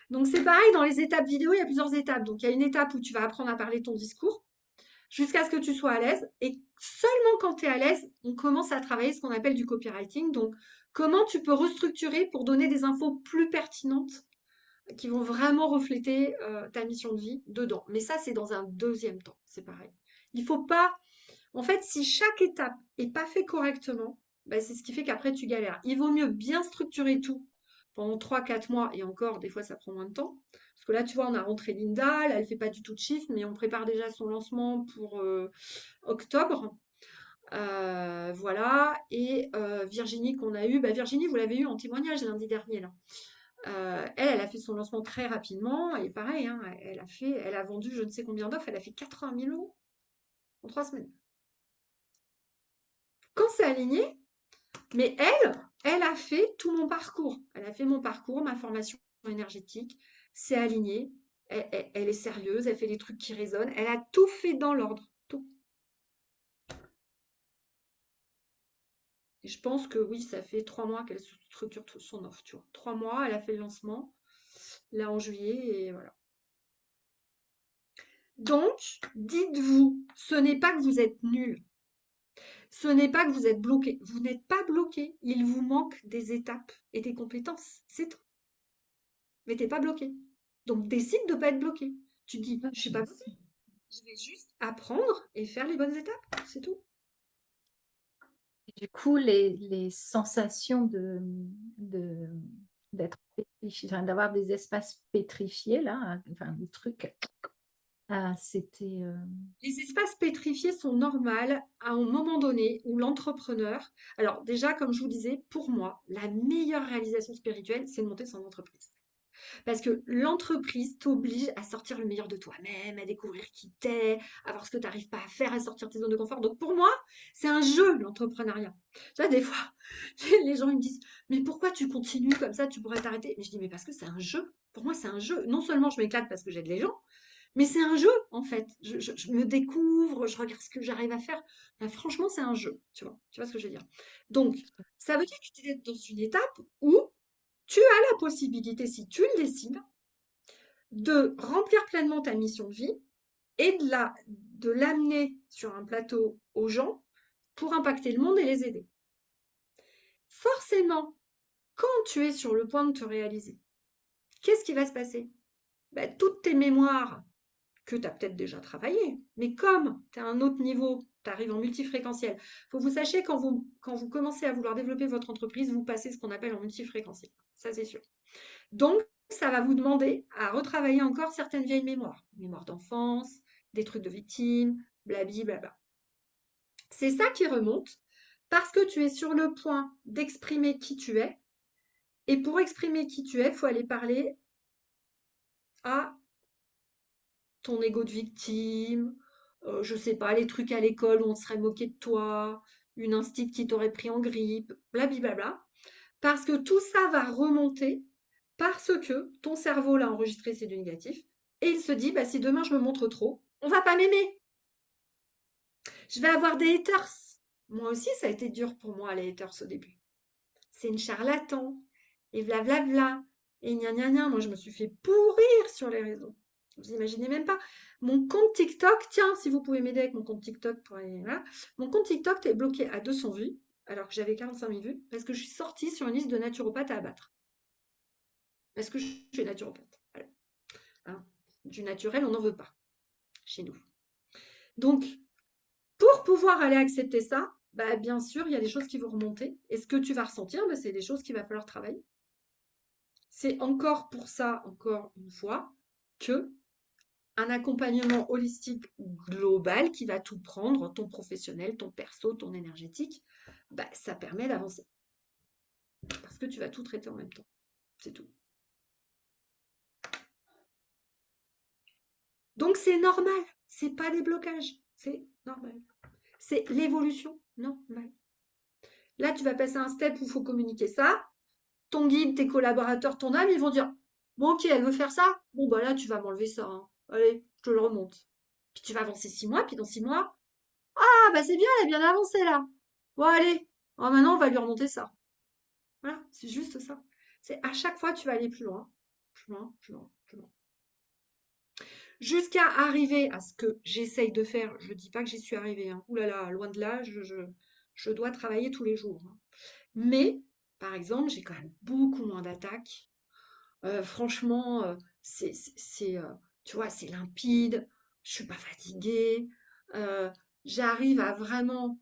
Donc c'est pareil, dans les étapes vidéo, il y a plusieurs étapes. Donc il y a une étape où tu vas apprendre à parler ton discours jusqu'à ce que tu sois à l'aise. Et seulement quand tu es à l'aise, on commence à travailler ce qu'on appelle du copywriting. Donc comment tu peux restructurer pour donner des infos plus pertinentes qui vont vraiment refléter ta mission de vie dedans. Mais ça, c'est dans un deuxième temps. C'est pareil. Il faut pas. En fait, si chaque étape est pas fait correctement, bah, c'est ce qui fait qu'après tu galères. Il vaut mieux bien structurer tout pendant 3 4 mois et encore, des fois ça prend moins de temps. Parce que là, tu vois, on a rentré Linda, là, elle fait pas du tout de chiffre, mais on prépare déjà son lancement pour octobre. Voilà. Et Virginie qu'on a eu, bah, Virginie, vous l'avez eu en témoignage lundi dernier là. Elle a fait son lancement très rapidement et pareil, hein, elle a vendu je ne sais combien d'offres, elle a fait 80 000 euros en 3 semaines. Quand c'est aligné, mais elle a fait tout mon parcours. Elle a fait mon parcours, ma formation énergétique, c'est aligné, elle est sérieuse, elle fait les trucs qui résonnent, elle a tout fait dans l'ordre, tout. Et je pense que oui, ça fait 3 mois qu'elle structure tout son offre, tu vois. 3 mois, elle a fait le lancement, là en juillet, et voilà. Donc, dites-vous, ce n'est pas que vous êtes nul, ce n'est pas que vous êtes bloqué. Vous n'êtes pas bloqué, il vous manque des étapes et des compétences, c'est tout. Mais t'es pas bloqué. Donc décide de ne pas être bloqué. Tu dis, je suis pas bloqué, je vais juste apprendre et faire les bonnes étapes, c'est tout. Du coup, les sensations de d'être pétrifié, enfin, d'avoir des espaces pétrifiés là, enfin le truc, c'était Les espaces pétrifiés sont normaux à un moment donné où l'entrepreneur, alors déjà, comme je vous disais, pour moi, la meilleure réalisation spirituelle, c'est de monter son entreprise. Parce que l'entreprise t'oblige à sortir le meilleur de toi-même, à découvrir qui t'es, à voir ce que tu n'arrives pas à faire, à sortir de tes zones de confort. Donc pour moi, c'est un jeu, l'entrepreneuriat. Tu vois, des fois, les gens ils me disent, mais pourquoi tu continues comme ça, tu pourrais t'arrêter. Mais je dis, mais parce que c'est un jeu. Pour moi, c'est un jeu. Non seulement je m'éclate parce que j'aide les gens, mais c'est un jeu, en fait. Je me découvre, je regarde ce que j'arrive à faire. Ben, franchement, c'est un jeu, tu vois. Tu vois ce que je veux dire? Donc, ça veut dire que tu es dans une étape où tu as la possibilité, si tu le décides, de remplir pleinement ta mission de vie et de l'amener sur un plateau aux gens pour impacter le monde et les aider. forcément, quand tu es sur le point de te réaliser, qu'est-ce qui va se passer? Ben, toutes tes mémoires que tu as peut-être déjà travaillées, mais comme tu as un autre niveau, tu arrives en multifréquentiel. Il faut que vous sachiez, quand vous commencez à vouloir développer votre entreprise, vous passez ce qu'on appelle en multifréquentiel. Ça, c'est sûr. Donc, ça va vous demander à retravailler encore certaines vieilles mémoires. Mémoire d'enfance, des trucs de victime, blabli, blabla. C'est ça qui remonte parce que tu es sur le point d'exprimer qui tu es. Et pour exprimer qui tu es, il faut aller parler à ton ego de victime, je sais pas, les trucs à l'école où on serait moqué de toi, une instite qui t'aurait pris en grippe, blablabla. Parce que tout ça va remonter parce que ton cerveau l'a enregistré, c'est du négatif. Et il se dit, bah, si demain je me montre trop, on va pas m'aimer. Je vais avoir des haters. Moi aussi, ça a été dur pour moi, les haters au début. C'est une charlatan. Et blablabla. Et gna gna gna. Moi, je me suis fait pourrir sur les réseaux. Vous imaginez même pas. Mon compte TikTok, tiens, si vous pouvez m'aider avec mon compte TikTok pour aller là. Mon compte TikTok est bloqué à 200 vues, alors que j'avais 45 000 vues, parce que je suis sortie sur une liste de naturopathes à abattre. Parce que je suis naturopathe. Voilà. Hein. Du naturel, on n'en veut pas chez nous. Donc, pour pouvoir aller accepter ça, bah, bien sûr, il y a des choses qui vont remonter. Et ce que tu vas ressentir, bah, c'est des choses qu'il va falloir travailler. C'est encore pour ça, encore une fois, que un accompagnement holistique global qui va tout prendre, ton professionnel, ton perso, ton énergétique, bah, ça permet d'avancer. Parce que tu vas tout traiter en même temps. C'est tout. Donc c'est normal. C'est pas des blocages. C'est normal. C'est l'évolution normale. Là, tu vas passer un step où il faut communiquer ça. Ton guide, tes collaborateurs, ton âme, ils vont dire, bon, ok, elle veut faire ça. Bon, bah là, tu vas m'enlever ça, hein. Allez, je te le remonte. Puis tu vas avancer 6 mois, puis dans 6 mois, ah bah c'est bien, elle a bien avancé là. Bon, allez, oh, maintenant on va lui remonter ça. Voilà, c'est juste ça. C'est à chaque fois tu vas aller plus loin, plus loin, plus loin, plus loin. Jusqu'à arriver à ce que j'essaye de faire. Je dis pas que j'y suis arrivée, hein. Ouh là là, loin de là, je dois travailler tous les jours, hein. Mais, par exemple, j'ai quand même beaucoup moins d'attaques. Franchement, tu vois, c'est limpide, je suis pas fatiguée, euh, j'arrive à vraiment.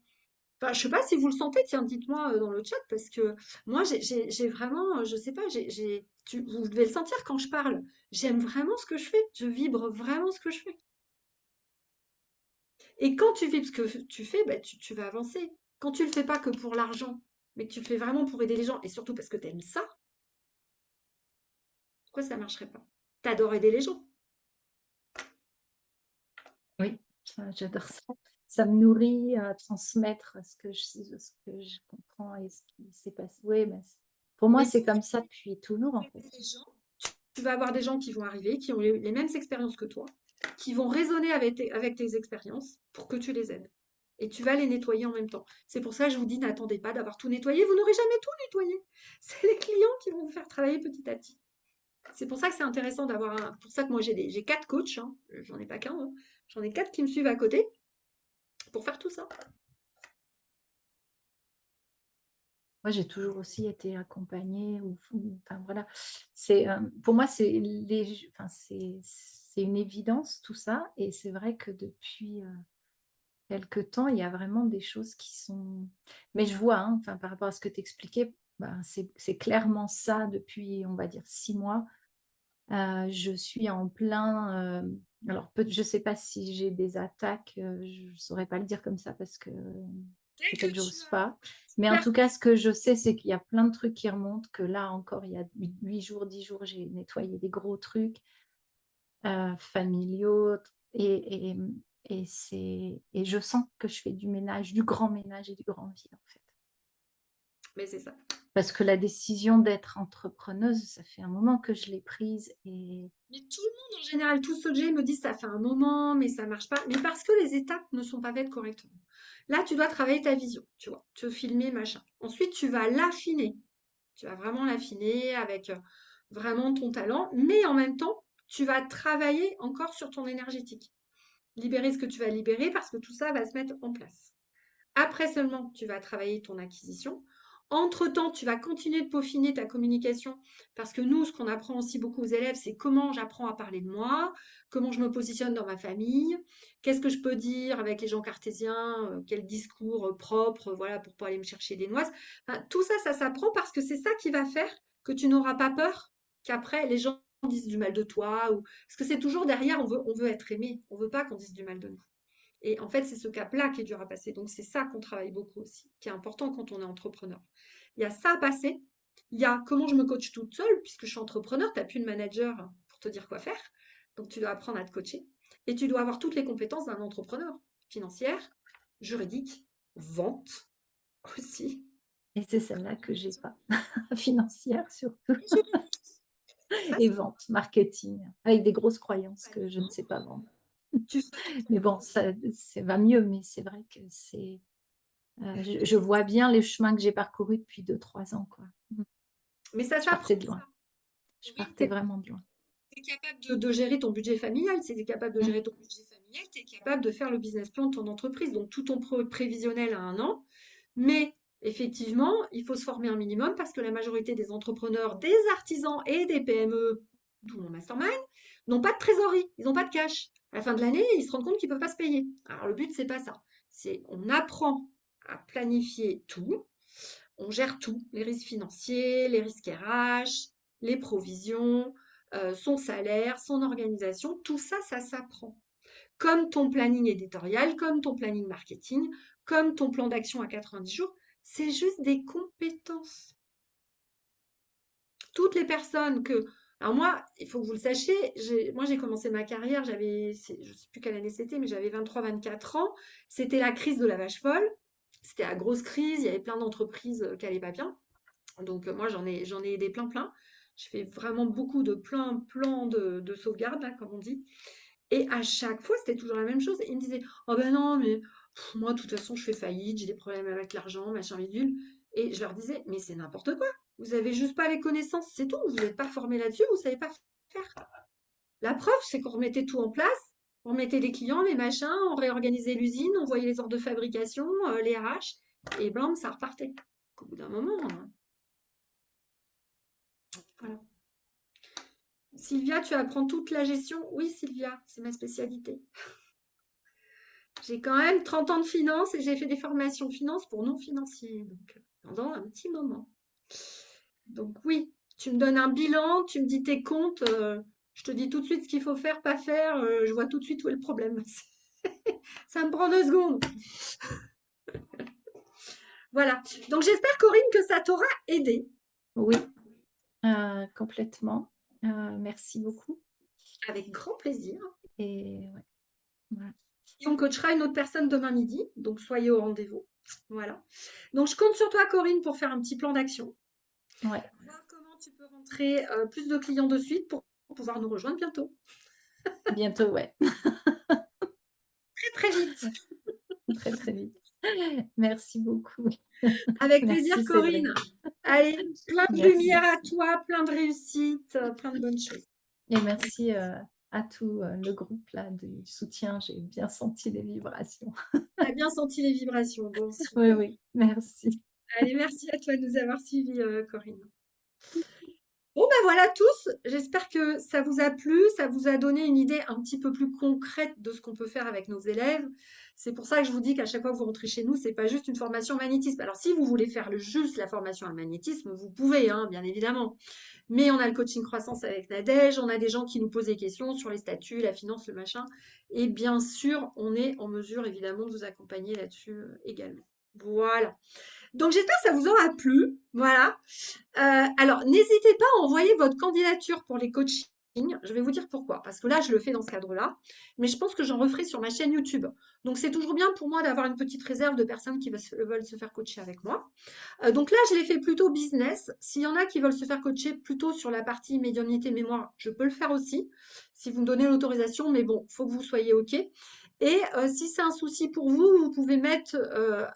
Enfin, je sais pas si vous le sentez, tiens, dites-moi dans le chat, parce que moi, j'ai vraiment, je sais pas, vous devez le sentir quand je parle. J'aime vraiment ce que je fais, je vibre vraiment ce que je fais. Et quand tu vibres ce que tu fais, bah, tu vas avancer. Quand tu le fais pas que pour l'argent, mais que tu le fais vraiment pour aider les gens, et surtout parce que tu aimes ça, pourquoi ça marcherait pas? T'adores aider les gens. Oui, j'adore ça. Ça me nourrit à transmettre ce que je comprends et ce qui s'est passé. Oui, mais pour moi, Mais c'est pour comme ça depuis toujours, en fait. aider les gens, tu vas avoir des gens qui vont arriver, qui ont les mêmes expériences que toi, qui vont résonner avec tes expériences pour que tu les aides. Et tu vas les nettoyer en même temps. C'est pour ça que je vous dis, n'attendez pas d'avoir tout nettoyé. Vous n'aurez jamais tout nettoyé. C'est les clients qui vont vous faire travailler petit à petit. C'est pour ça que c'est intéressant d'avoir un. Pour ça que moi j'ai 4 coachs, hein. J'en ai pas qu'un, hein. J'en ai 4 qui me suivent à côté pour faire tout ça. Moi, j'ai toujours aussi été accompagnée enfin voilà. C'est, pour moi, c'est une évidence tout ça et c'est vrai que depuis, quelque temps, il y a vraiment des choses qui sont mais je vois, hein, enfin par rapport à ce que tu expliquais, ben, c'est clairement ça depuis, on va dire 6 mois. Je suis en plein, alors je sais pas si j'ai des attaques, je saurais pas le dire comme ça parce que Dès que peut-être tu j'ose as pas. Mais en tout cas, ce que je sais, c'est qu'il y a plein de trucs qui remontent, que là encore, il y a 8 jours, 10 jours, j'ai nettoyé des gros trucs, familiaux et et je sens que je fais du ménage, du grand ménage et du grand vide, en fait. Mais c'est ça. Parce que la décision d'être entrepreneuse, ça fait un moment que je l'ai prise et Mais tout le monde en général, tous ceux que j'ai me disent ça fait un moment, mais ça marche pas. Mais parce que les étapes ne sont pas faites correctement. Là, tu dois travailler ta vision, tu vois, te filmer, machin. Ensuite, tu vas l'affiner. Tu vas vraiment l'affiner avec vraiment ton talent, mais en même temps, tu vas travailler encore sur ton énergétique. Libérer ce que tu vas libérer parce que tout ça va se mettre en place. Après seulement, tu vas travailler ton acquisition. Entre-temps, tu vas continuer de peaufiner ta communication parce que nous, ce qu'on apprend aussi beaucoup aux élèves, c'est comment j'apprends à parler de moi, comment je me positionne dans ma famille, qu'est-ce que je peux dire avec les gens cartésiens, quel discours propre, voilà, pour pas aller me chercher des noises. Enfin, tout ça, ça s'apprend parce que c'est ça qui va faire que tu n'auras pas peur qu'après les gens disent du mal de toi ou parce que c'est toujours derrière, on veut être aimé, on veut pas qu'on dise du mal de nous. Et en fait, c'est ce cap-là qui est dur à passer. Donc, c'est ça qu'on travaille beaucoup aussi, qui est important quand on est entrepreneur. Il y a ça à passer. Il y a comment je me coach toute seule, puisque je suis entrepreneur, tu n'as plus de manager pour te dire quoi faire. Donc, tu dois apprendre à te coacher. Et tu dois avoir toutes les compétences d'un entrepreneur. Financière, juridique, vente aussi. Et c'est celle-là que j'ai pas. Financière surtout Et juridique. Ça, et c'est vente, marketing, avec des grosses croyances pas que je ne évident. sais pas vendre. Tu sautes entre Mais deux bon, rochers. ça va mieux, mais c'est vrai que c'est, je vois bien les chemins que j'ai parcourus depuis 2 3 ans, quoi. Mmh. Mais ça Je s'apprend, partais de ça. loin. Je Corinne, partais vraiment de loin. tu es capable de gérer ton budget familial. Si tu es capable de Mmh. gérer ton budget familial, tu es capable de faire le business plan de ton entreprise. Donc, tout ton prévisionnel à un an. Mais effectivement, il faut se former un minimum parce que la majorité des entrepreneurs, des artisans et des PME, d'où mon mastermind, n'ont pas de trésorerie, ils n'ont pas de cash. À la fin de l'année, ils se rendent compte qu'ils ne peuvent pas se payer. Alors le but, c'est pas ça. C'est on apprend à planifier tout, on gère tout, les risques financiers, les risques RH, les provisions, son salaire, son organisation, tout ça, ça s'apprend. Comme ton planning éditorial, comme ton planning marketing, comme ton plan d'action à 90 jours, c'est juste des compétences. Toutes les personnes que... Alors moi, il faut que vous le sachiez, moi j'ai commencé ma carrière, je ne sais plus quelle année c'était, mais j'avais 23-24 ans. C'était la crise de la vache folle. C'était la grosse crise, il y avait plein d'entreprises qui n'allaient pas bien. Donc moi j'en ai aidé plein. Je fais vraiment beaucoup de plans de sauvegarde, là, comme on dit. Et à chaque fois, c'était toujours la même chose. Il me disait, oh ben non, mais moi, de toute façon, je fais faillite, j'ai des problèmes avec l'argent, machin bidule. Et je leur disais, mais c'est n'importe quoi. Vous avez juste pas les connaissances, c'est tout. Vous n'êtes pas formé là-dessus, vous savez pas faire. La preuve, c'est qu'on remettait tout en place. On remettait les clients, les machins, on réorganisait l'usine, on voyait les ordres de fabrication, les RH, et blam, ça repartait. Au bout d'un moment, voilà. Sylvia, tu apprends toute la gestion? Oui, Sylvia, c'est ma spécialité. J'ai quand même 30 ans de finance et j'ai fait des formations finance pour non-financiers, donc pendant un petit moment. Donc oui, tu me donnes un bilan, tu me dis tes comptes, je te dis tout de suite ce qu'il faut faire, pas faire, je vois tout de suite où est le problème. Ça me prend 2 secondes. Voilà. Donc j'espère, Corinne, que ça t'aura aidé. Oui, complètement. Merci beaucoup Avec grand plaisir. et ouais, voilà. Et on coachera une autre personne demain midi, donc soyez au rendez-vous. Voilà. Donc je compte sur toi, Corinne, pour faire un petit plan d'action. Ouais, Voir comment tu peux rentrer plus de clients de suite pour pouvoir nous rejoindre bientôt. bientôt, ouais, Très très vite. très, très vite. Merci beaucoup. Avec plaisir, Merci Corinne. Séverine. Allez, plein de lumière Merci à toi, plein de réussite, plein de bonnes choses. et merci, à tout, le groupe là du soutien. J'ai bien senti les vibrations. T'as bien senti les vibrations. Bon, Oui, super. oui, merci. Allez, merci à toi de nous avoir suivis, Corinne. Bon, ben voilà tous. J'espère que ça vous a plu, ça vous a donné une idée un petit peu plus concrète de ce qu'on peut faire avec nos élèves. C'est pour ça que je vous dis qu'à chaque fois que vous rentrez chez nous, c'est pas juste une formation magnétisme. Alors, si vous voulez faire juste la formation à magnétisme, vous pouvez, hein, bien évidemment. Mais on a le coaching croissance avec Nadège, on a des gens qui nous posent des questions sur les statuts, la finance, le machin. Et bien sûr, on est en mesure, évidemment, de vous accompagner là-dessus également. Voilà. Donc j'espère que ça vous aura plu. Voilà. Alors, n'hésitez pas à envoyer votre candidature pour les coachings. Je vais vous dire pourquoi. Parce que là, je le fais dans ce cadre-là. Mais je pense que j'en referai sur ma chaîne YouTube. Donc, c'est toujours bien pour moi d'avoir une petite réserve de personnes qui veulent se faire coacher avec moi. Donc là, je l'ai fait plutôt business. S'il y en a qui veulent se faire coacher plutôt sur la partie médiumnité mémoire, je peux le faire aussi. Si vous me donnez l'autorisation. Mais bon, il faut que vous soyez OK. Et si c'est un souci pour vous, vous pouvez mettre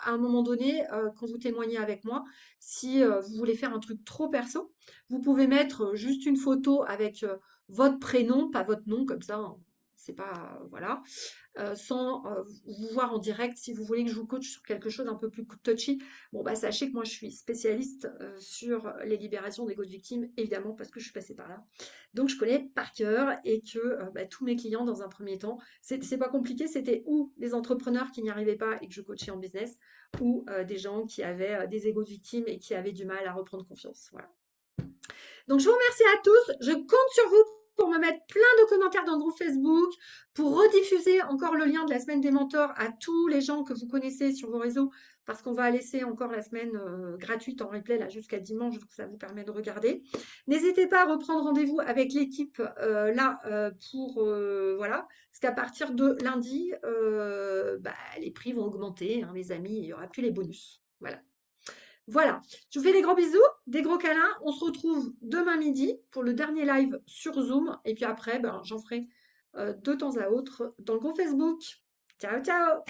à un moment donné, quand vous témoignez avec moi, si vous voulez faire un truc trop perso, vous pouvez mettre juste une photo avec votre prénom, pas votre nom, comme ça, hein, c'est pas, voilà. Sans vous voir en direct. Si vous voulez que je vous coach sur quelque chose un peu plus touchy, bon, bah, sachez que moi, je suis spécialiste sur les libérations d'ego de victimes, évidemment, parce que je suis passée par là. Donc, je connais par cœur et que bah, tous mes clients, dans un premier temps, c'est pas compliqué, c'était ou des entrepreneurs qui n'y arrivaient pas et que je coachais en business, ou des gens qui avaient des égos de victimes et qui avaient du mal à reprendre confiance. Voilà. Donc, je vous remercie à tous. Je compte sur vous pour me mettre plein de commentaires dans le groupe Facebook, pour rediffuser encore le lien de la semaine des mentors à tous les gens que vous connaissez sur vos réseaux, parce qu'on va laisser encore la semaine gratuite en replay là jusqu'à dimanche, donc ça vous permet de regarder. N'hésitez pas à reprendre rendez-vous avec l'équipe pour voilà, parce qu'à partir de lundi, bah, les prix vont augmenter, hein, les amis, il n'y aura plus les bonus. Voilà. Voilà, je vous fais des gros bisous, des gros câlins. On se retrouve demain midi pour le dernier live sur Zoom. Et puis après, ben, j'en ferai de temps à autre dans le groupe Facebook. Ciao, ciao!